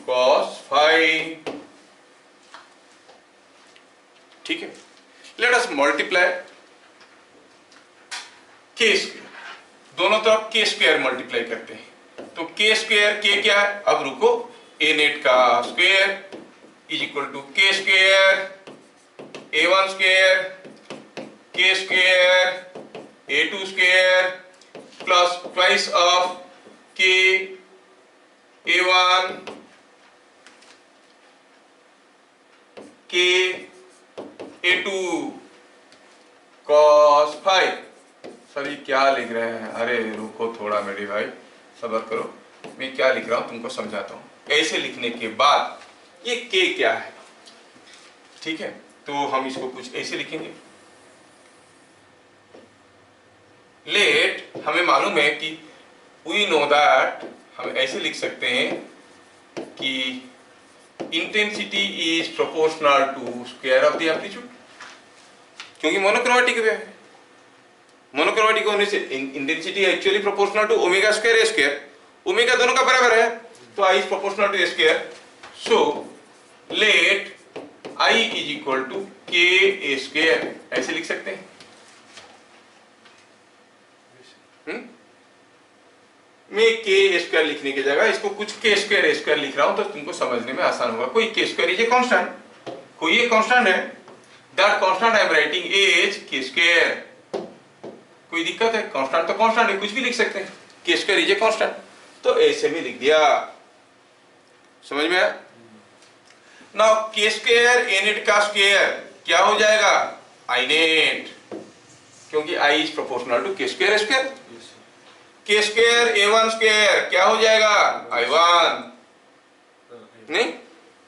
cos phi। ठीक है, लेट अस मल्टीप्लाई k स्क्वायर। दोनों तरफ k स्क्वायर मल्टीप्लाई करते हैं तो k स्क्वायर k क्या है? अब रुको, A नेट का square is equal to k square A1 square k square A2 square plus twice of k A1 k A2 cos phi। Sir ये क्या लिख रहे हैं? अरे रुको थोड़ा मेरे भाई, सब्र करो, मैं क्या लिख रहा हूं तुमको समझाता हूं। ऐसे लिखने के बाद ये k क्या है? ठीक है, तो हम इसको कुछ ऐसे लिखेंगे। लेट, हमें मालूम है कि वी नो दैट, हम ऐसे लिख सकते हैं कि intensity is proportional to square of the amplitude, क्योंकि मोनोक्रोमेटिक वेव है। मोनोक्रोमेटिक होने से intensity actually proportional to omega square A square, omega दोनों का बराबर है, तो I is proportional to A square. So let I is equal to K A square, ऐसे लिख सकते हैं। मैं के स्क्वायर लिखने की जगह इसको कुछ के स्क्वायर ए स्क्वायर लिख रहा हूं, तो तुमको समझने में आसान होगा। कोई के स्क्वायर इज ए कांस्टेंट, कोई एक कांस्टेंट है, that constant I am writing is के स्क्वायर। कोई दिक्कत है? कांस्टेंट तो कांस्टेंट है, कुछ भी लिख सकते हैं। के स्क्वायर इज ए कांस्टेंट, तो ऐसे में लिख दिया। समझ में आया? Now K square A net का स्क्वायर क्या हो जाएगा? आई नेट, क्योंकि I is proportional to K square square. K square A one square क्या हो जाएगा? I one. नहीं,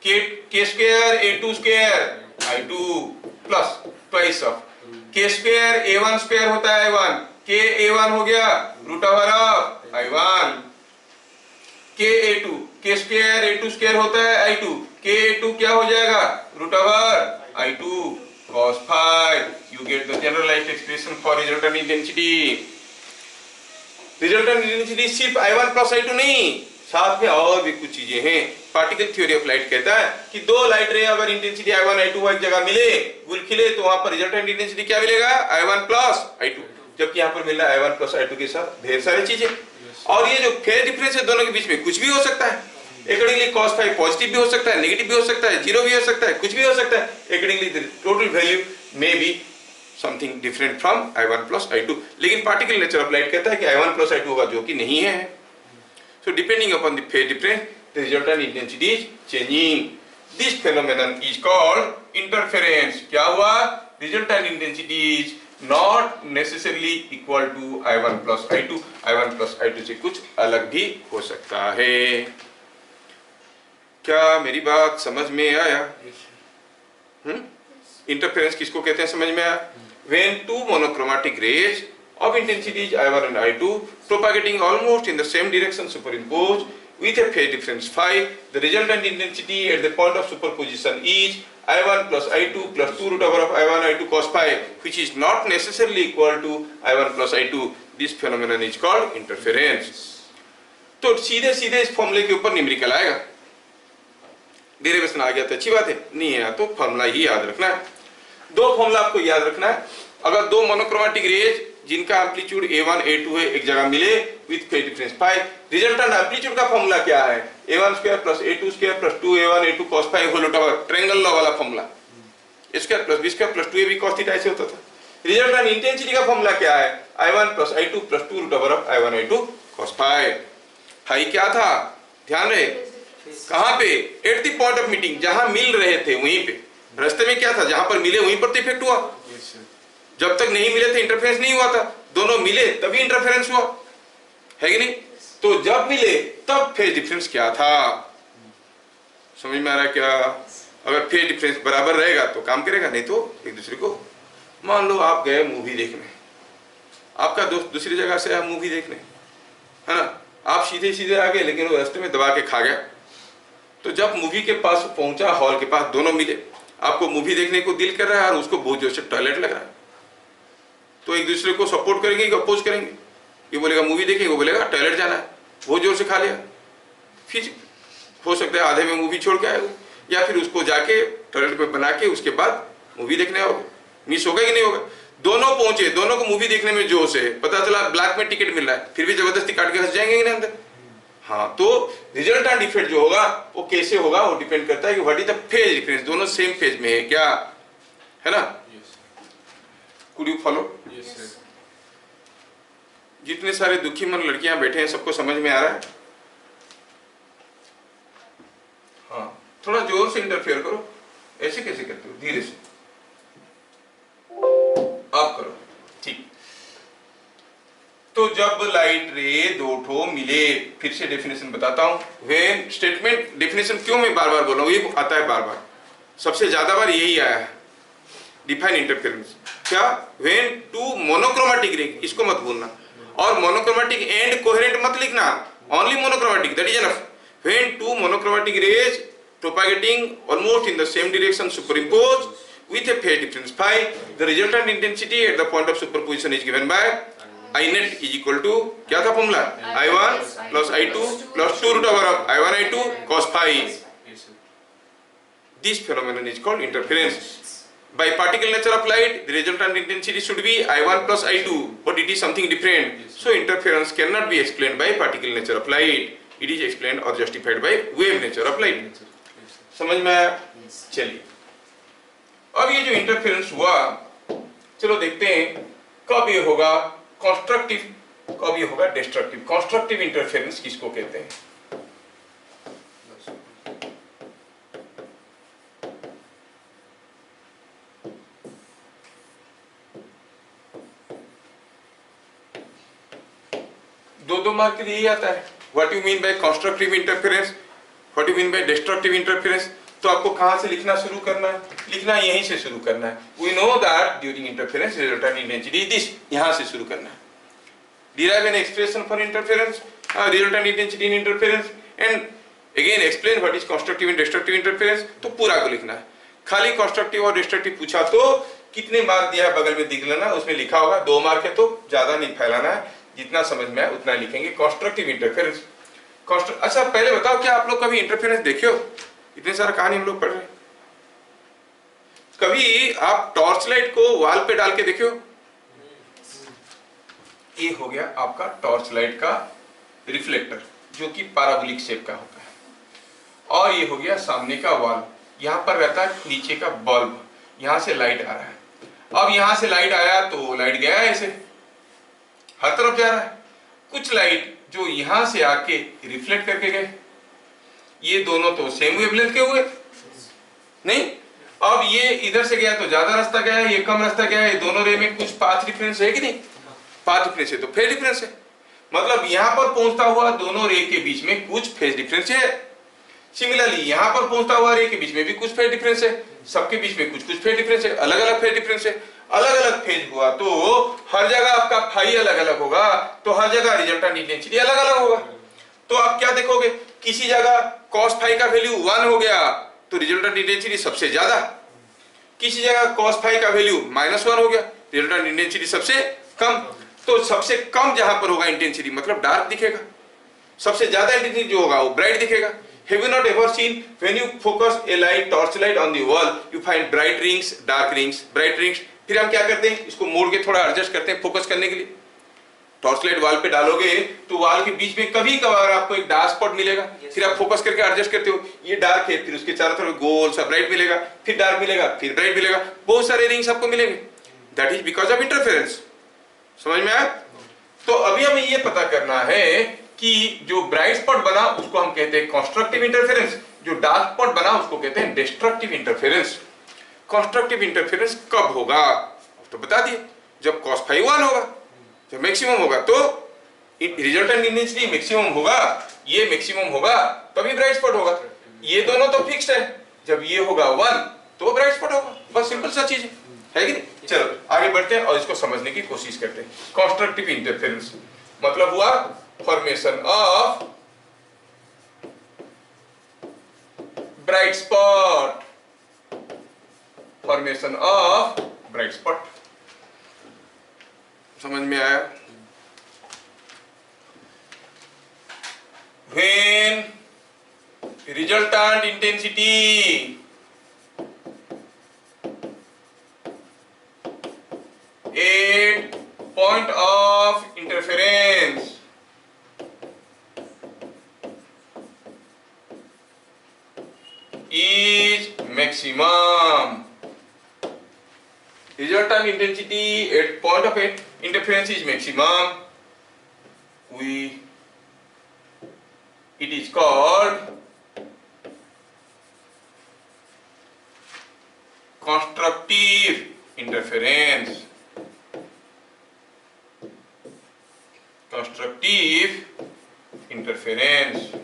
K square A two square I two plus twice of K square A one square होता है I one, K A one हो गया root over of I one. K A two, K square A two square होता है आई to, K A to क्या हो जाएगा? Root over I two cos phi। You get the generalized expression for resultant intensity। Resultant intensity सिर्फ I1 plus I2 नहीं, साथ में और भी कुछ चीजें हैं। पार्टिकल थ्योरी ऑफ लाइट कहता है कि दो लाइट रे अगर इंटेंसिटी I1 I2 एक जगह मिले, गुल खिले, तो वहां पर रिजल्टेंट इंटेंसिटी क्या मिलेगा? I1 plus I2। जबकि यहाँ पर मिल रहा है I1 प्लस I2 के साथ ढेर सारी चीजें। और ये जो फेज डिफरेंस है दोनों के बीच में, कुछ भी हो सकता है। अकॉर्डिंगली cos phi पॉजिटिव भी हो सकता है, नेगेटिव भी हो सकता है, जीरो भी हो सकता है, कुछ भी हो सकता है। Accordingly total value may be something different from I1 plus I2। लेकिन पार्टिकल नेचर ऑफ लाइट कहता है कि I1 प्लस I2 होगा, जो कि नहीं है। So depending upon the phase difference the resultant intensity is changing. This phenomenon is called interference. क्या हुआ? Resultant intensity is not necessarily equal to I1 plus I2। I1 plus I2 से कुछ अलग भी हो सकता है। क्या मेरी बात समझ में आया? इंटरफेरेंस किसको कहते हैं समझ में आया? When two monochromatic rays of intensities I1 and I2 propagating almost in the same direction superimposed with a phase difference phi, the resultant intensity at the point of superposition is I1 plus I2 plus 2 root over of I1 I2 cos phi, which is not necessarily equal to I1 plus I2. This phenomenon is called interference। तो सीधे सीधे इस फॉर्मूले के ऊपर numerical आएगा। Derivation आ गया तो अच्छी बात है, नहीं आया तो फॉर्मूला ही याद रखना है। दो फॉर्मूला आपको याद रखना है। अगर दो मोनोक्रोमेटिक रेज जिनका एम्पलीट्यूड A1 A2 है एक जगह मिले with phase difference phi, resultant amplitude का फॉर्मूला क्या है? A1 square plus A2 square plus 2A1 A2 cos phi whole over triangle law वाला formula. A square plus B square plus 2AB cos theta ऐसे होता था। Resultant intensity का formula क्या है? I1 plus I2 plus 2 root over of I1 I2 cos phi। Phi क्या था? ध्यान रहे, कहां पे? At the point of meeting, जहां मिल रहे थे वहीं पे। रास्ते में क्या था? जहां पर मिले वहीं पर तो इफेक्ट हुआ। जब तक नहीं मिले थे इंटरफेरेंस नहीं हुआ था, दोनों मिले तभी इंटरफेरेंस हुआ है कि नहीं? तो जब मिले तब फेज डिफरेंस क्या था? समझ में आ रहा है क्या? अगर फेज डिफरेंस बराबर रहेगा तो काम करेगा, नहीं तो एक दूसरे को। मान लो आप गए मूवी देखने, आपका दोस्त दूसरी जगह से आया मूवी देखने, है ना? आप सीधे सीधे आ गए, लेकिन वो रास्ते में दबा के खा गया। तो जब मूवी के पास पहुंचा, हॉल के पास, दोनों मिले, आपको मूवी देखने को दिल कर रहा है और उसको बहुत जोर से टॉयलेट लग रहा है, तो एक दूसरे को सपोर्ट करेंगे कि अपोज करेंगे? ये बोलेगा मूवी देखेंगे, वो बोलेगा टॉयलेट जाना है, बहुत जोर से खा लिया। फिर हो सकता है आधे में मूवी छोड़ के आए हो, या फिर उसको जाके टॉयलेट पे बना के उसके बाद मूवी देखने आओगे। मिस होगा कि नहीं होगा? दोनों पहुंचे, दोनों को मूवी देखने में जोश है, पता चला ब्लैक में टिकट मिल रहा है, फिर भी जबरदस्ती काट के हंस जाएंगे कि नहीं अंदर? हाँ, तो रिजल्टेंट इफेक्ट जो होगा वो कैसे होगा, वो डिपेंड करता है कि what is the phase difference. दोनों सेम फेज में है क्या, है ना? Could you follow? जितने सारे दुखी मन लड़कियां बैठे हैं, सबको समझ में आ रहा है? हाँ, थोड़ा जोर से इंटरफेयर करो। ऐसे कैसे करते हो? धीरे से आप करो, ठीक। तो जब लाइट रे दो ठो मिले, फिर से डेफिनेशन बताता हूं। व्हेन स्टेटमेंट डेफिनेशन क्यों मैं बार बार बोल रहा हूं, ये आता है बार बार, सबसे ज्यादा बार यही आया है। डिफाइन इंटरफेरेंस क्या? व्हेन टू मोनोक्रोमेटिक रे, इसको मत भूलना, और मोनोक्रोमेटिक एंड कोहेरेंट मत लिखना, only monochromatic, that is enough. When two monochromatic rays propagating almost in the same direction superimposed with a phase difference phi. The resultant intensity at the point of superposition is given by I net is equal to क्या था formula I1 plus I2 plus 2 root over of I1 I2 cos phi. This phenomenon is called interference. By particle nature of light, the resultant intensity should be I1 plus I2, but it is something different. So interference cannot be explained by particle nature of light. It is explained or justified by wave nature of light. समझ में आया? चलिए, अब ये जो interference हुआ, चलो देखते हैं कब ये होगा कंस्ट्रक्टिव, कब ये होगा डिस्ट्रक्टिव. कंस्ट्रक्टिव इंटरफेरेंस किसको कहते हैं? दो मार्क के लिए ही आता है. What you mean by constructive interference, what you mean by destructive interference. तो आपको कहां से लिखना शुरू करना है? लिखना यहीं से शुरू करना है. We know that during interference resultant intensity is this. यहां से शुरू करना है. Derive an expression for interference, resultant intensity in interference, and again explain what is constructive and destructive interference. तो पूरा को लिखना है. खाली कंस्ट्रक्टिव और डिस्ट्रक्टिव पूछा तो कितने मार्क दिया है बगल में दिख लेना, उसमें लिखा होगा 2 मार्क है. तो ज्यादा नहीं फैलाना है, जितना समझ में आए उतना लिखेंगे. Constructive interference. अच्छा पहले बताओ, क्या आप लोग कभी इंटरफेरेंस देखे हो? इतने सारा कहानी हम लोग पढ़ रहे हैं. कभी आप टॉर्च लाइट को वॉल पे डाल के देखे हो? ये हो गया आपका टॉर्च लाइट का रिफ्लेक्टर, जो कि पैराबोलिक शेप का होता है. और ये हो गया सामने का वॉल. यहां पर रहता है नीचे का बल्ब. यहां से लाइट आ रहा है. अब यहां से लाइट आया तो लाइट गया ऐसे हर तरफ जा रहा है. कुछ लाइट जो यहां से आके रिफ्लेक्ट करके गए, ये दोनों तो सेम वेवलेंथ के हुए नहीं. अब ये इधर से गया तो ज्यादा रास्ता गया, ये कम रास्ता गया. ये दोनों रे में कुछ पाथ डिफरेंस है कि नहीं? पाथ डिफरेंस है तो फेज डिफरेंस है. मतलब यहां पर पहुंचता हुआ दोनों रे के बीच में कुछ फेज डिफरेंस है. सिमिलरली यहां पर पहुंचता हुआ रे के बीच में भी कुछ फेज डिफरेंस है. सबके बीच में कुछ कुछ फेज डिफरेंस है. अलग अलग फेज डिफरेंस है. अलग अलग फेज हुआ तो हर जगह आपका फाई अलग अलग होगा, तो हर जगह रिजल्टेंट इंटेंसिटी अलग अलग होगा. तो आप क्या देखोगे, किसी जगह cos फाई का वैल्यू 1 हो गया तो रिजल्टेंट इंटेंसिटी सबसे ज्यादा. किसी जगह cos फाई का वैल्यू -1 हो गया, रिजल्टेंट इंटेंसिटी सबसे कम. तो सबसे कम जहां पर होगा इंटेंसिटी मतलब डार्क दिखेगा, सबसे ज्यादा इंटेंसिटी जो होगा वो ब्राइट दिखेगा. Have you not ever seen when you focus a light, torch light on the wall, you find bright rings, dark rings, bright rings. फिर हम क्या करते हैं, इसको मोड़ के थोड़ा एडजस्ट करते हैं फोकस करने के लिए. टॉर्च लाइट वॉल पे डालोगे तो वॉल के बीच में कभी कभार आपको एक डार्क स्पॉट मिलेगा. फिर आप फोकस करके एडजस्ट करते हो, ये डार्क है, फिर उसके चारों तरफ गोल सा ब्राइट मिलेगा, फिर डार्क मिलेगा, फिर ब्राइट मिलेगा. बहुत सारे रिंग्स आपको मिलेंगे. That is because of interference. समझ में आया? तो अभी हमें ये पता करना है कि जो ब्राइट स्पॉट बना उसको हम कहते हैं कंस्ट्रक्टिव इंटरफेरेंस, जो डार्क स्पॉट बना उसको कहते हैं डिस्ट्रक्टिव इंटरफेरेंस. कंस्ट्रक्टिव इंटरफेरेंस कब होगा तो बता दिए, जब cos फाई 1 होगा, जब मैक्सिमम होगा तो रिजल्टेंट इंटेंसिटी मैक्सिमम होगा, ये मैक्सिमम होगा तभी ब्राइट स्पॉट होगा. ये दोनों तो फिक्स्ड है, जब ये होगा 1 तो ब्राइट स्पॉट होगा. बस सिंपल सा चीज है कि नहीं? चलो आगे बढ़ते हैं और इसको समझने की कोशिश करते हैं. कंस्ट्रक्टिव इंटरफेरेंस मतलब हुआ formation of bright spot, formation of bright spot. समझ में आया? when resultant intensity at point of interference is maximum. Resultant intensity at point of interference is maximum. It is called constructive interference. Constructive interference.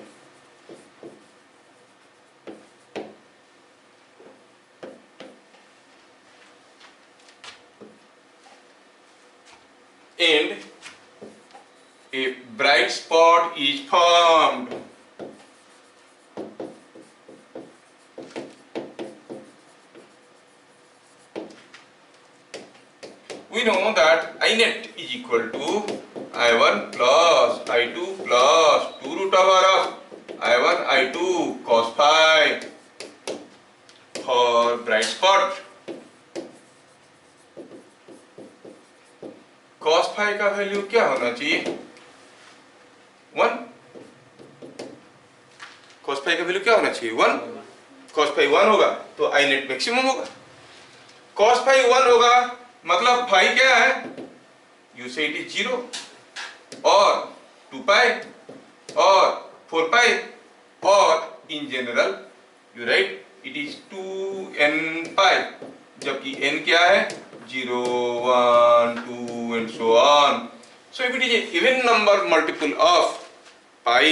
And a bright spot is formed we know that I net is equal to I1 plus I2 plus 2 root over of I1 I2 cos phi for bright spot. cos phi का value क्या होना चाहिए? 1. cos phi का value क्या होना चाहिए? 1. cos phi 1 होगा तो I net मैक्सिमम होगा. cos phi 1 होगा मतलब phi क्या है? You say it is 0 और 2 pi और 4 pi और in general you write it is 2n pi जबकि n क्या है? 0, 1, 2 and so on. So if it is a even number multiple of pi,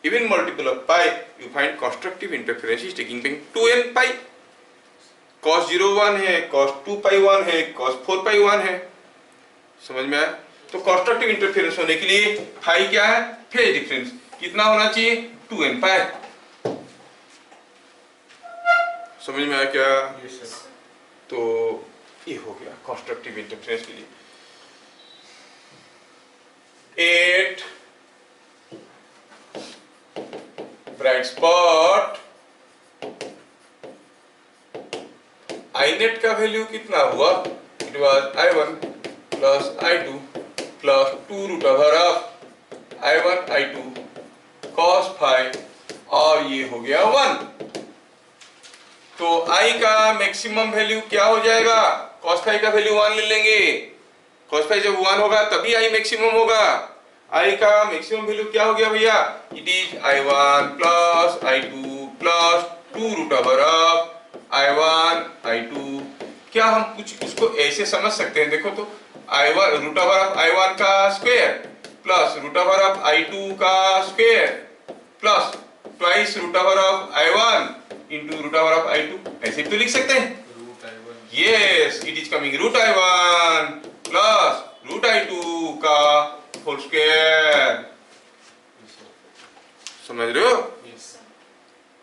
even multiple of pi, you find constructive interference is taking place 2n pi. cos 0 1 है, cos 2 pi 1 है, cos 4 pi 1 है. समझ में आया? तो constructive interference होने के लिए फाई क्या है? फेज डिफरेंस कितना होना चाहिए? 2n पाई. समझ में आया क्या? yes, तो ये हो गया कंस्ट्रक्टिव इंटरफेरेंस के लिए. 8 ब्राइट स्पॉट आई नेट का वैल्यू कितना हुआ? It was I1 plus I2 plus 2 root over of I1 I2 cos phi और ये हो गया 1. तो I का मैक्सिमम वैल्यू क्या हो जाएगा? cos phi का वैल्यू 1 ले लेंगे. cos phi जब 1 होगा तभी I मैक्सिमम होगा. I का मैक्सिमम वैल्यू क्या हो गया भैया? It is I1 plus I2 plus 2 root over of I1 I2. क्या हम कुछ इसको ऐसे समझ सकते हैं? देखो तो I1 root over of I1 का square plus root over of I2 का square plus twice root over of I1 into root over of I2. ऐसे भी तो लिख सकते हैं. Yes, it is coming root I1 plus root I2 का whole square. समझ रहे हो?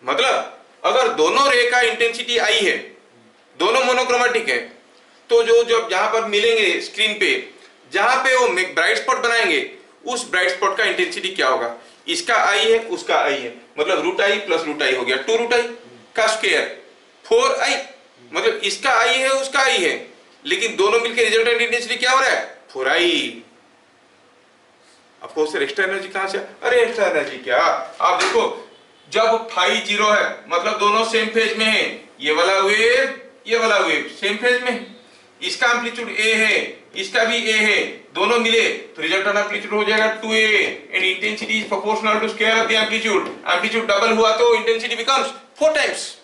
मतलब अगर दोनों रे का इंटेंसिटी I है, दोनों मोनोक्रोमेटिक है, तो जो जब जहां पर मिलेंगे स्क्रीन पे, जहां पे वो ब्राइट स्पॉट बनाएंगे, उस ब्राइट स्पॉट का इंटेंसिटी क्या होगा? इसका I है, उसका I है, मतलब root I plus root I हो गया 2 रूट I का स्क्वायर 4I. मतलब इसका I है, उसका I है, लेकिन दोनों मिलकर रिजल्टेंट इंटेंसिटी क्या हो रहा है? 4I. आपको एक्स्ट्रा एनर्जी कहां से? अरे एक्स्ट्रा एनर्जी क्या, आप देखो जब फाई 0 है मतलब दोनों सेम फेज में है. ये वाला वेव सेम फेज में, इसका एम्पलीट्यूड A है, इसका भी A है, दोनों मिले तो रिजल्टेंट एम्पलीट्यूड हो जाएगा 2A and intensity is proportional to square of the amplitude. Amplitude double हुआ तो intensity becomes 4 times.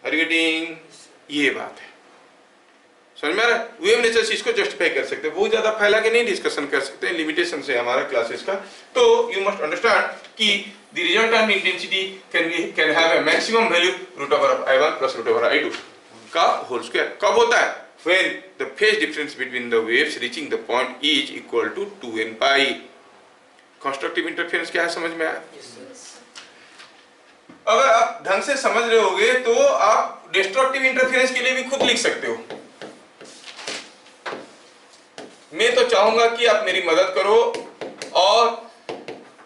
Are you getting? ये बात है. समझ में आ रहा है? वेव नेचर से इसको जस्टिफाई कर सकते हैं, बहुत ज्यादा फैला के नहीं डिस्कशन कर सकते हैं, लिमिटेशन से हमारा क्लासेस का. तो यू मस्ट अंडरस्टैंड कि the resultant intensity can have a maximum value root over of I1 plus root over I2 का होल स्क्वायर. कब होता है? when the phase difference between the waves reaching the point is equal to 2n pi. Constructive interference क्या है? समझ में आया? अगर आप ढंग से समझ रहे होगे तो आप डिस्ट्रक्टिव इंटरफेरेंस के लिए भी खुद लिख सकते हो. मैं तो चाहूंगा कि आप मेरी मदद करो और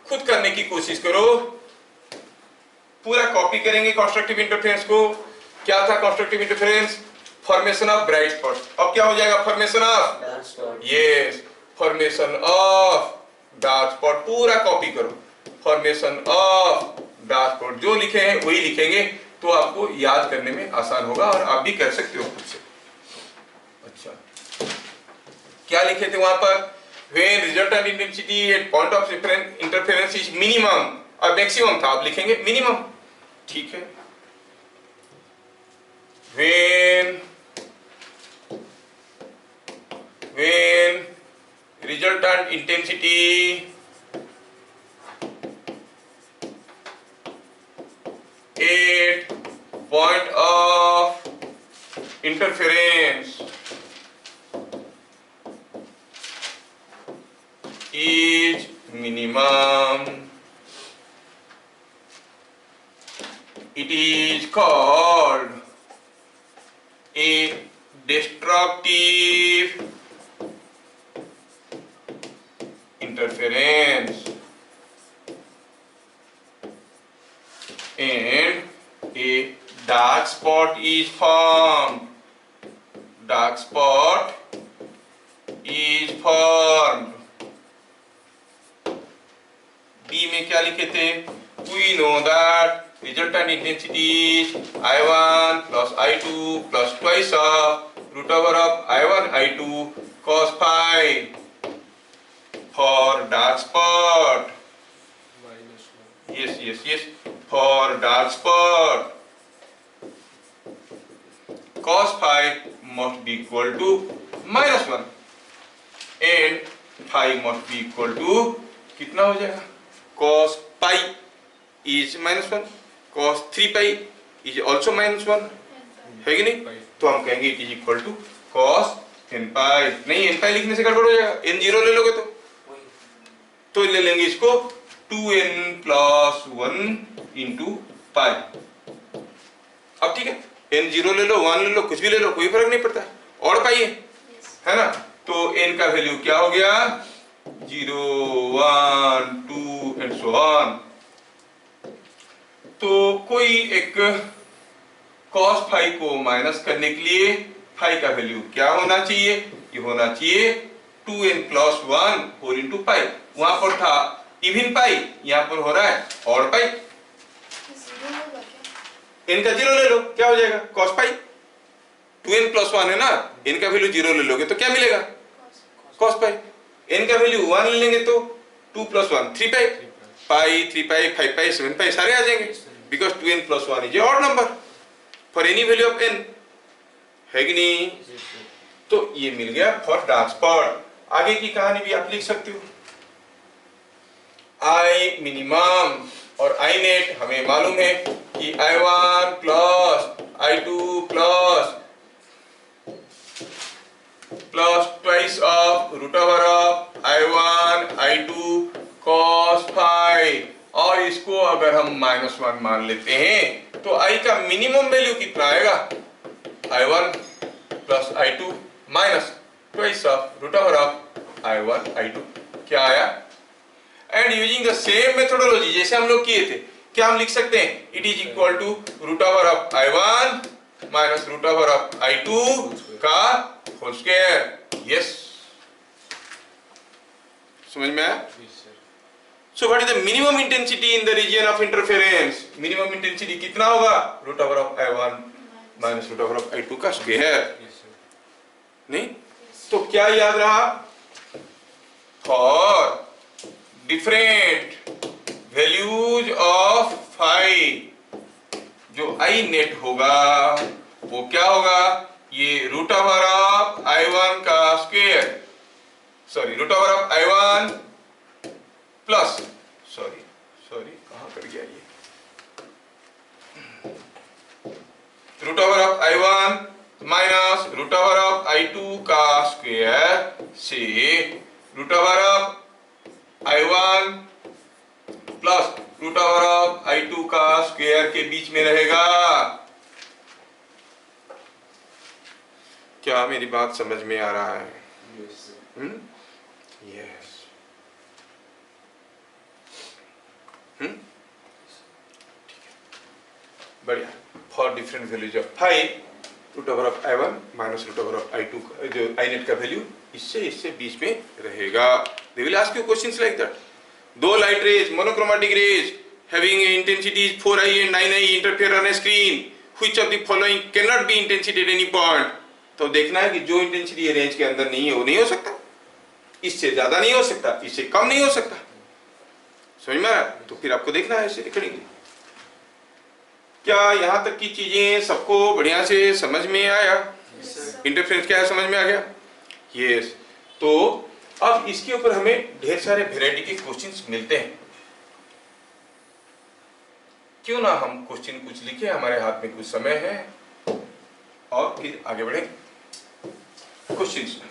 खुद करने की कोशिश करो. पूरा कॉपी करेंगे कंस्ट्रक्टिव इंटरफेरेंस को. क्या था constructive interference? Formation of bright spot. अब क्या हो जाएगा? Formation of dark spot. Yes, formation of dark spot. पूरा कॉपी करो. फॉर्मेशन ऑफ डार्क स्पॉट जो लिखे हैं वही लिखेंगे तो आपको याद करने में आसान होगा और आप भी कर सकते हो खुद से. अच्छा, क्या लिखे थे वहां पर? when resultant intensity at point of interference is minimum और मैक्सिमम था, आप लिखेंगे मिनिमम. ठीक है. when resultant intensity at point of interference is minimum, it is called a destructive negative interference and a dark spot is formed. Dark spot is formed. D में क्या लिखे थे? We know that resultant intensity is I1 plus I2 plus twice of root over of I1 I2 cos phi. For dark spot, yes, for dark spot, cos phi must be equal to -1 and phi must be equal to कितना हो जाएगा? Cos pi is -1, cos 3 pi is also -1, है कि नहीं? तो हम कहेंगे it is equal to cos n pi. नहीं, n pi लिखने से गड़बड़ हो जाएगा, n 0 ले लोगे तो ले लेंगे इसको 2n plus 1 into pi. अब ठीक है, n 0 ले लो, 1 ले लो, कुछ भी ले लो, कोई फर्क नहीं पड़ता, और पाई है ना? तो n का वैल्यू क्या हो गया? 0, 1, 2 and so on. तो कोई एक cos phi को माइनस करने के लिए phi का वैल्यू क्या होना चाहिए? ये होना चाहिए 2n plus 1 whole into pi. वहां पर था इवन पाई, यहाँ पर हो रहा है और पाई. n का 0 ले लो, क्या हो जाएगा? cos पाई. 2n plus 1 है ना, n का वैल्यू 0 ले लोगे तो क्या मिलेगा? cos पाई. n का वैल्यू 1 ले लेंगे तो 2 plus 1 3 पाई. पाई 3 पाई 5 पाई 7 पाई सारे आ जाएंगे, because 2n plus 1 is odd number for any value of n, है कि नहीं? तो ये मिल गया फॉर डार्क स्पॉट. आगे की कहानी भी आप लिख सकते हो. I मिनिमम और I नेट हमें मालूम है कि I1 plus I2 plus twice of root over of I1 I2 cos phi. और इसको अगर हम -1 मान लेते हैं तो I का मिनिमम वैल्यू कितना आएगा? I1 plus I2 minus twice of root over of I1 I2. क्या आया? And using the same methodology जैसे हम लोग किए थे, क्या हम लिख सकते हैं? It is equal to root over of I1 minus root over of I2 का होल स्क्वायर. यस, समझ में आया? So what is the minimum intensity in the region of interference? Minimum intensity कितना होगा? Root over of I1 minus root over of I2 का square. नहीं तो क्या याद रहा? For different values of phi जो I नेट होगा वो क्या होगा? ये रूट ओवर ऑफ I1 का square, sorry root over of I1 plus sorry कहां कर गया ये? Root over of I1 minus root over of I2 का स्क्वायर से root over of I1 plus root over of I2 का square के बीच में रहेगा. क्या मेरी बात समझ में आ रहा है? यस. बढ़िया. For different values of phi root over of I1 minus root over of I2 जो I नेट का वैल्यू इससे बीच में रहेगा. They will ask you questions like that. Though light rays, monochromatic rays having intensities 4i and 9i interfere on a screen, which of the following cannot be intensity at any point? तो देखना है कि जो intensity range के अंदर नहीं है वो नहीं हो सकता, इससे ज्यादा नहीं हो सकता, इससे कम नहीं हो सकता. समझ में आया? तो फिर आपको देखना है इसे लिखेंगे. क्या यहाँ तक की चीजें सबको बढ़िया से समझ में आया? इंटरफेरेंस क्या है समझ में आ गया? यस. तो अब इसके ऊपर हमें ढेर सारे वैरायटी के क्वेश्चंस मिलते हैं. क्यों ना हम क्वेश्चन कुछ लिखे, हमारे हाथ में कुछ समय है और फिर आगे बढ़े क्वेश्चंस में.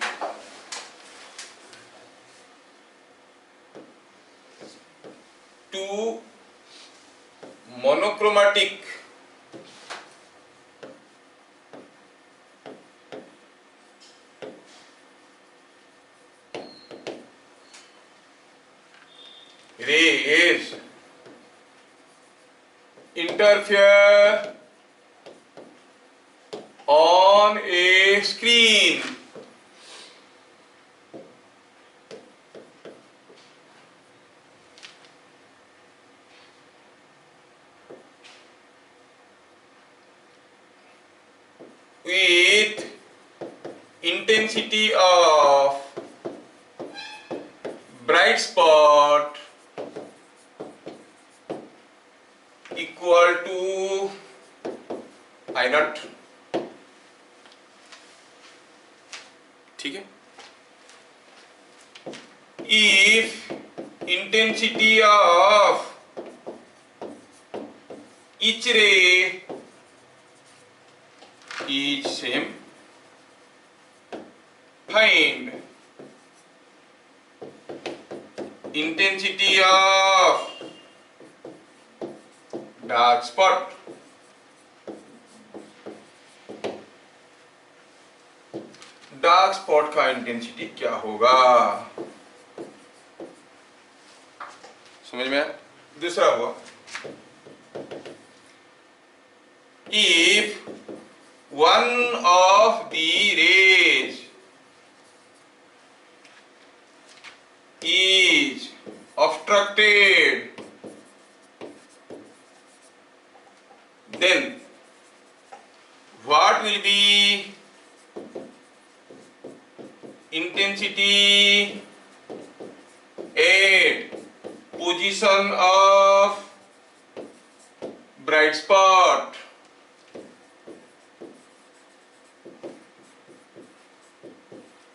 Two monochromatic rays interfere on a screen with intensity of bright spot equal to I naught। ठीक है। If intensity of each ray is same, find intensity of dark spot। Dark spot का intensity क्या होगा, समझ में आया। दूसरा हुआ if one of the rays is obstructed, then what will be intensity at position of bright spot।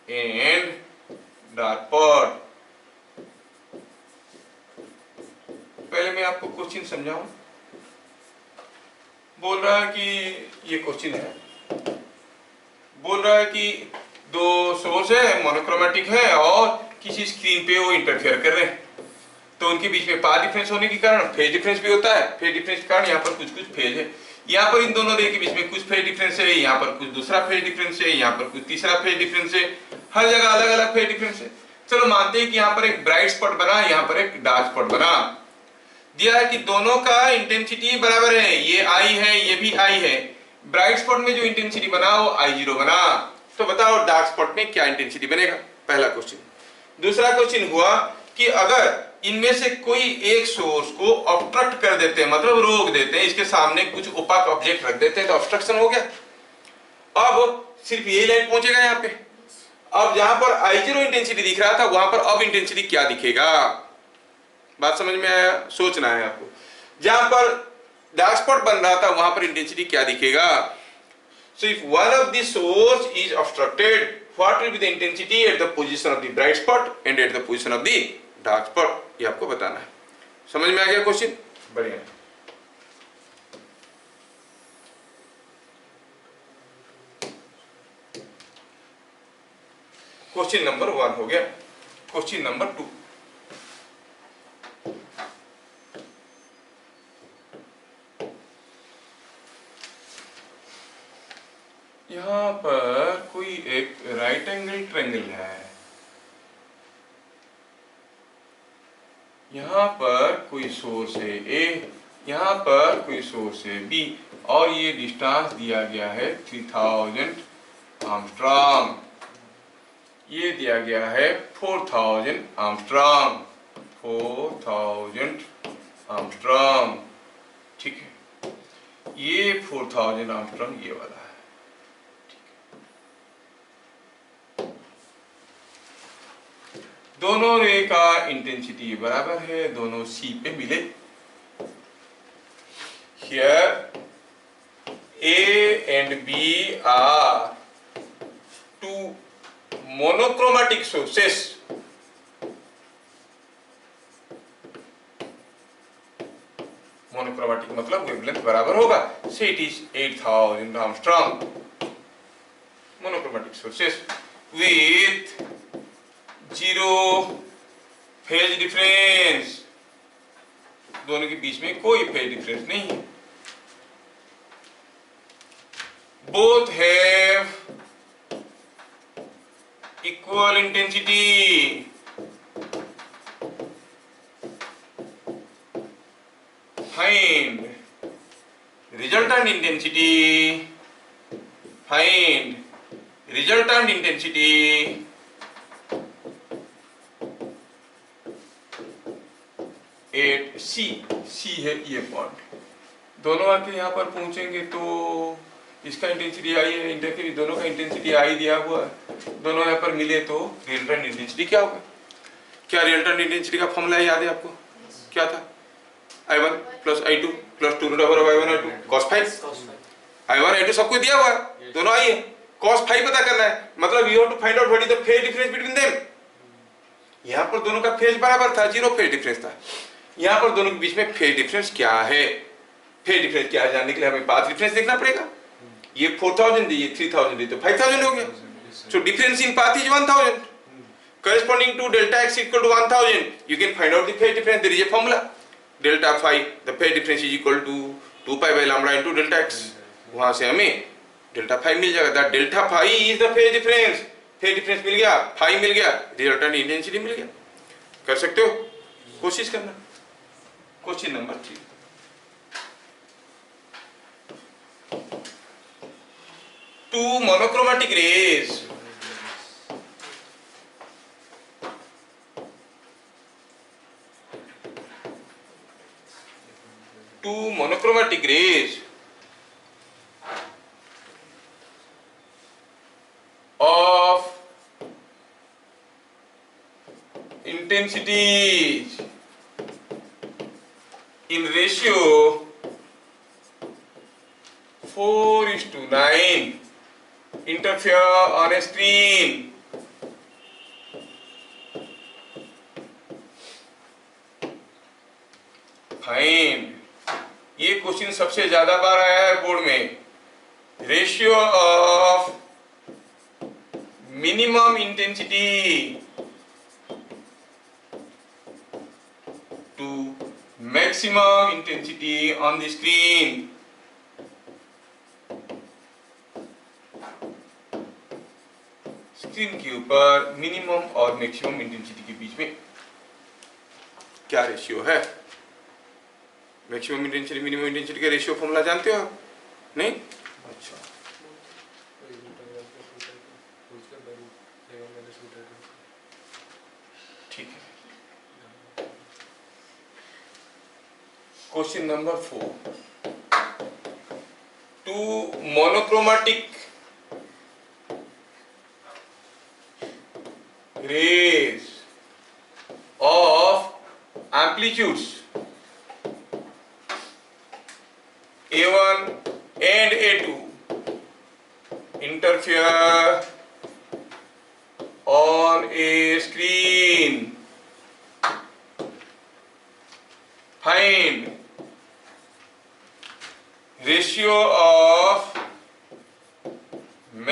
and dark spot। पहले मैं आपको क्वेश्चन समझाऊं। बोल रहा है कि ये क्वेश्चन है, बोल रहा है कि दो सोर्स है, मोनोक्रोमेटिक है और किसी स्क्रीन पे वो इंटरफेयर कर रहे हैं, तो उनके बीच में पाथ डिफरेंस होने के कारण फेज डिफरेंस भी होता है। फेज डिफरेंस के कारण यहाँ पर कुछ कुछ फेज है, यहाँ पर इन दोनों रे के बीच में कुछ फेज डिफरेंस है, यहाँ पर कुछ दूसरा फेज डिफरेंस है, यहाँ पर कुछ तीसरा फेज डिफरेंस है, हर जगह अलग अलग फेज डिफरेंस है। चलो मानते हैं कि यहाँ पर एक ब्राइट स्पॉट बना, यहाँ पर एक डार्क स्पॉट बना, दिया है कि दोनों का इंटेंसिटी बराबर है, ये आई है ये भी आई है। ब्राइट स्पॉट में जो इंटेंसिटी बना वो I0 बना, तो बताओ डार्क स्पॉट में क्या इंटेंसिटी बनेगा, पहला क्वेश्चन। दूसरा क्वेश्चन हुआ कि अगर इनमें से कोई एक सोर्स को ऑब्स्ट्रक्ट कर देते हैं, मतलब रोक देते हैं, इसके सामने कुछ ओपाक ऑब्जेक्ट रख देते हैं, तो ऑब्स्ट्रक्शन हो गया। अब सिर्फ यही लाइट पहुंचेगा यहाँ पे। अब जहां पर I0 इंटेंसिटी दिख रहा था वहां पर अब इंटेंसिटी क्या दिखेगा, बात समझ में आया, सोचना है आपको। जहां पर डार्क स्पॉट बन रहा था वहां पर इंटेंसिटी क्या दिखेगा। So if one of the source is obstructed, what will be the intensity at the position of the bright spot and at the position of the dark spot, ये आपको बताना है। समझ में आ गया क्वेश्चन, बढ़िया। क्वेश्चन नंबर 1 हो गया। क्वेश्चन नंबर 2, यहां पर कोई एक राइट एंगल ट्रायंगल है, यहां पर कोई सोर्स है A, यहां पर कोई सोर्स है B, और ये डिस्टेंस दिया गया है 3000 आर्मस्ट्रांग, ये दिया गया है 4000 आर्मस्ट्रांग, 4000 आर्मस्ट्रांग, ठीक है। ये 4000 आर्मस्ट्रांग ये वाला है, दोनों रे का इंटेंसिटी बराबर है, दोनों C पे मिले। Here A and B are two monochromatic sources, monochromatic मतलब वेवलेंथ बराबर होगा, say it is 8000 Armstrong. Monochromatic sources with 0 phase difference, दोनों के बीच में कोई फेज डिफरेंस नहीं है। Both have equal intensity, resultant intensity, find resultant intensity at C, C है ये पॉइंट, दोनों आके यहाँ पर पहुंचेंगे तो इसका इंटेंसिटी आई है, इंटेंसिटी दोनों का इंटेंसिटी आई दिया हुआ है, दोनों यहाँ पर मिले तो रिजल्टेंट इंटेंसिटी क्या होगा? क्या रिजल्टेंट इंटेंसिटी का फॉर्मूला याद है आपको? क्या था? I1 plus I2 plus 2 root over I1 I2 cos 5, I1 I2 सबको दिया हुआ है, दोनों आई है, cos 5 पता करना है, मतलब you have to find out what is the phase difference between them। यहाँ पर दोनों का फेज बराबर था, जीरो फेज डिफरेंस था, यहाँ पर दोनों के बीच में फेज डिफरेंस क्या है? फेज डिफरेंस क्या है जानने के लिए हमें पाथ डिफरेंस देखना पड़ेगा। ये 4000 दी, ये 3000 दी, तो 5000 हो गया। So difference in path is 1000, corresponding to delta x equal to 1000, you can find out the phase difference. There is a formula, delta phi, the phase difference is equal to 2 pi by lambda into delta x। वहां से हमें delta phi मिल जाएगा, that delta phi is the phase difference। Phase difference मिल गया, phi मिल गया, resultant intensity मिल गया। कर सकते हो, कोशिश करना। Question number 3, two monochromatic rays of intensities in ratio 4:9 interfere on a screen। Fine, ये क्वेश्चन सबसे ज्यादा बार आया है बोर्ड में। Ratio of minimum intensity to maximum intensity on the screen. Screen के ऊपर मिनिमम और मैक्सिमम इंटेंसिटी के बीच में क्या रेशियो है? मैक्सिमम इंटेंसिटी मिनिमम इंटेंसिटी का रेशियो फॉर्मूला जानते हो आप? नहीं? अच्छा, ठीक है। Question number 4, two monochromatic rays of amplitudes A1 and A2 interfere on a screen। Find ratio of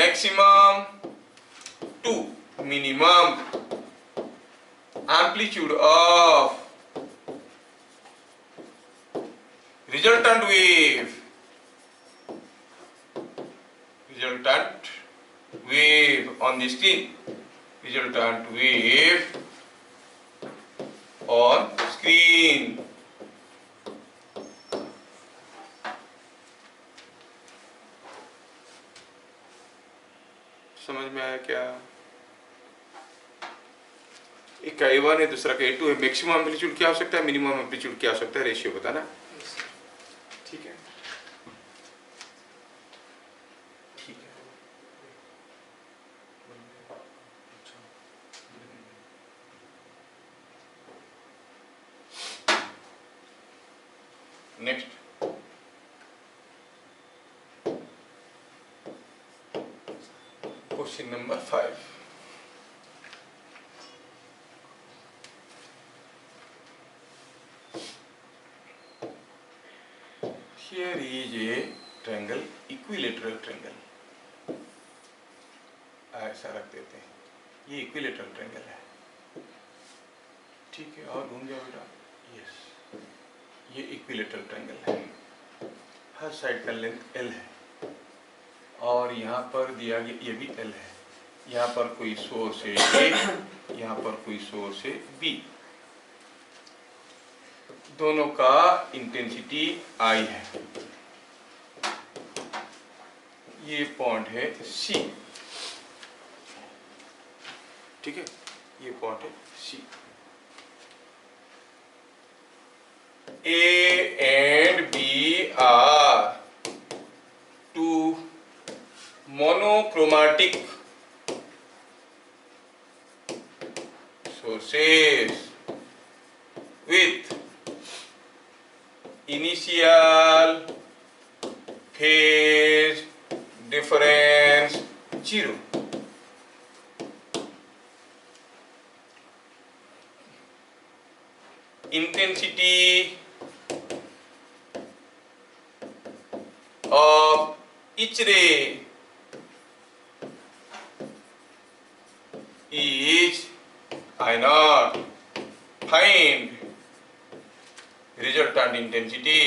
maximum to minimum amplitude of resultant wave on the screen, resultant wave on screen। समझ में आया क्या? एक का A1 है, दूसरा का A2 है। मैक्सिमम एम्पलीट्यूड क्या हो सकता है, मिनिमम एम्पलीट्यूड क्या हो सकता है, रेशियो बताना। ठीक है, ठीक है। Next, question number 5, here is a triangle, equilateral triangle। ऐसा रख देते हैं, ये equilateral triangle है, ठीक है। और घूम जाओ बेटा, यस, ये इक्विलेटरल ट्रायंगल है, हर साइड का लेंथ L है, और यहाँ पर दिया गया ये भी L है। यहाँ पर कोई सोर्स है A, यहाँ पर कोई सोर्स है B, दोनों का इंटेंसिटी I है। ये पॉइंट है सी, ठीक है, ये पॉइंट है सी। A and B are two monochromatic sources with initial phase difference 0. Intensity of each ray is I naught. Find resultant intensity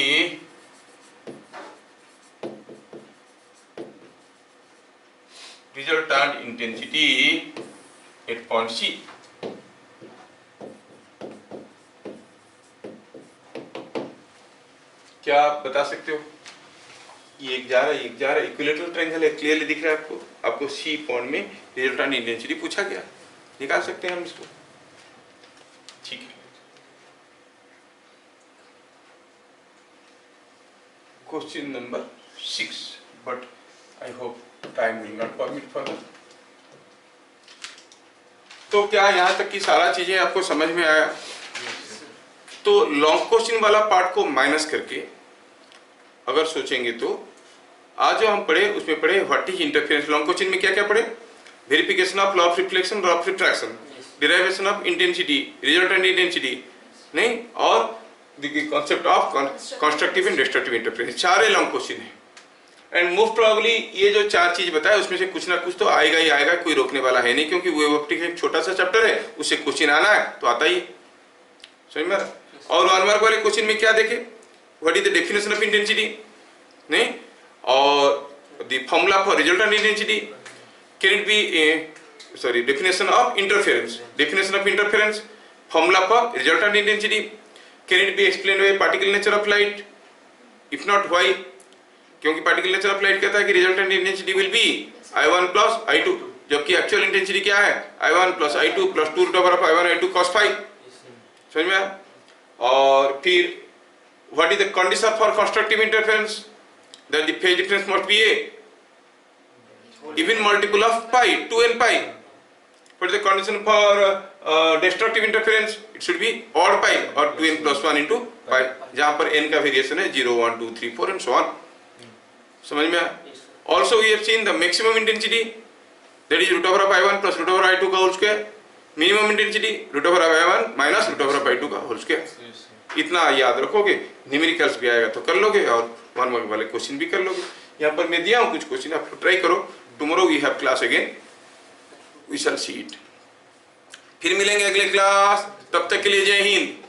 at point C. क्या आप बता सकते हो? ये एक जा रहा है, एक जा रहा है, इक्विलेटरल ट्रायंगल है, क्लियरली दिख रहा है आपको। आपको सी पॉइंट में रिजल्टेंट इंटेंसिटी पूछा गया, निकाल सकते हैं हम इसको, ठीक है। Question number 6, but I hope time will not permit further. तो क्या यहाँ तक की सारा चीजें आपको समझ में आया? तो लॉन्ग क्वेश्चन वाला पार्ट को माइनस करके अगर सोचेंगे तो आज जो हम पढ़े उसमें पढ़े what is interference. Long question में क्या क्या पढ़े? Verification of law of reflection, law of refraction, derivation of intensity, resultant intensity, नहीं, और the concept of constructive and destructive interference. चार लॉन्ग क्वेश्चन है एंड मोस्ट प्रोबेबली ये जो चार चीज बताए उसमें से कुछ ना कुछ तो आएगा ही आएगा, कोई रोकने वाला है नहीं, क्योंकि वेव ऑप्टिक्स एक छोटा सा चैप्टर है, उससे क्वेश्चन आना है तो आता ही, समझ में? और 1 मार्क वाले क्वेश्चन में क्या देखे? What is the definition of intensity, नहीं, और the formula for resultant intensity, can it be sorry definition of interference, definition of interference, formula for resultant intensity, can it be explained bye particle nature of light, if not why? क्योंकि particle nature of light कहता है कि resultant intensity will be I1 plus I2, जबकि actual intensity क्या है? I1 plus I2 plus 2√I1 I2 cos phi, समझ में आया? और फिर what is the condition for constructive interference? That the phase difference must be A even multiple of pi, 2n pi. What is the condition for destructive interference? It should be odd pi or 2n plus 1 into pi, जहाँ पर n का variation है 0, 1, 2, 3, 4 and so on. समझ में आया? Also we have seen the maximum intensity, that is root over of I1 plus root over I2 का whole square. Minimum intensity root over of I1 minus root over of I2 का whole square. इतना याद रखोगे, numericals भी आएगा तो कर लोगे और 1 मार्क वाले क्वेश्चन भी कर लोगे। यहाँ पर मैं दिया हूँ कुछ क्वेश्चन, आप ट्राई करो। Tomorrow we have class again, we shall see it. फिर मिलेंगे अगले क्लास, तब तक के लिए जय हिंद।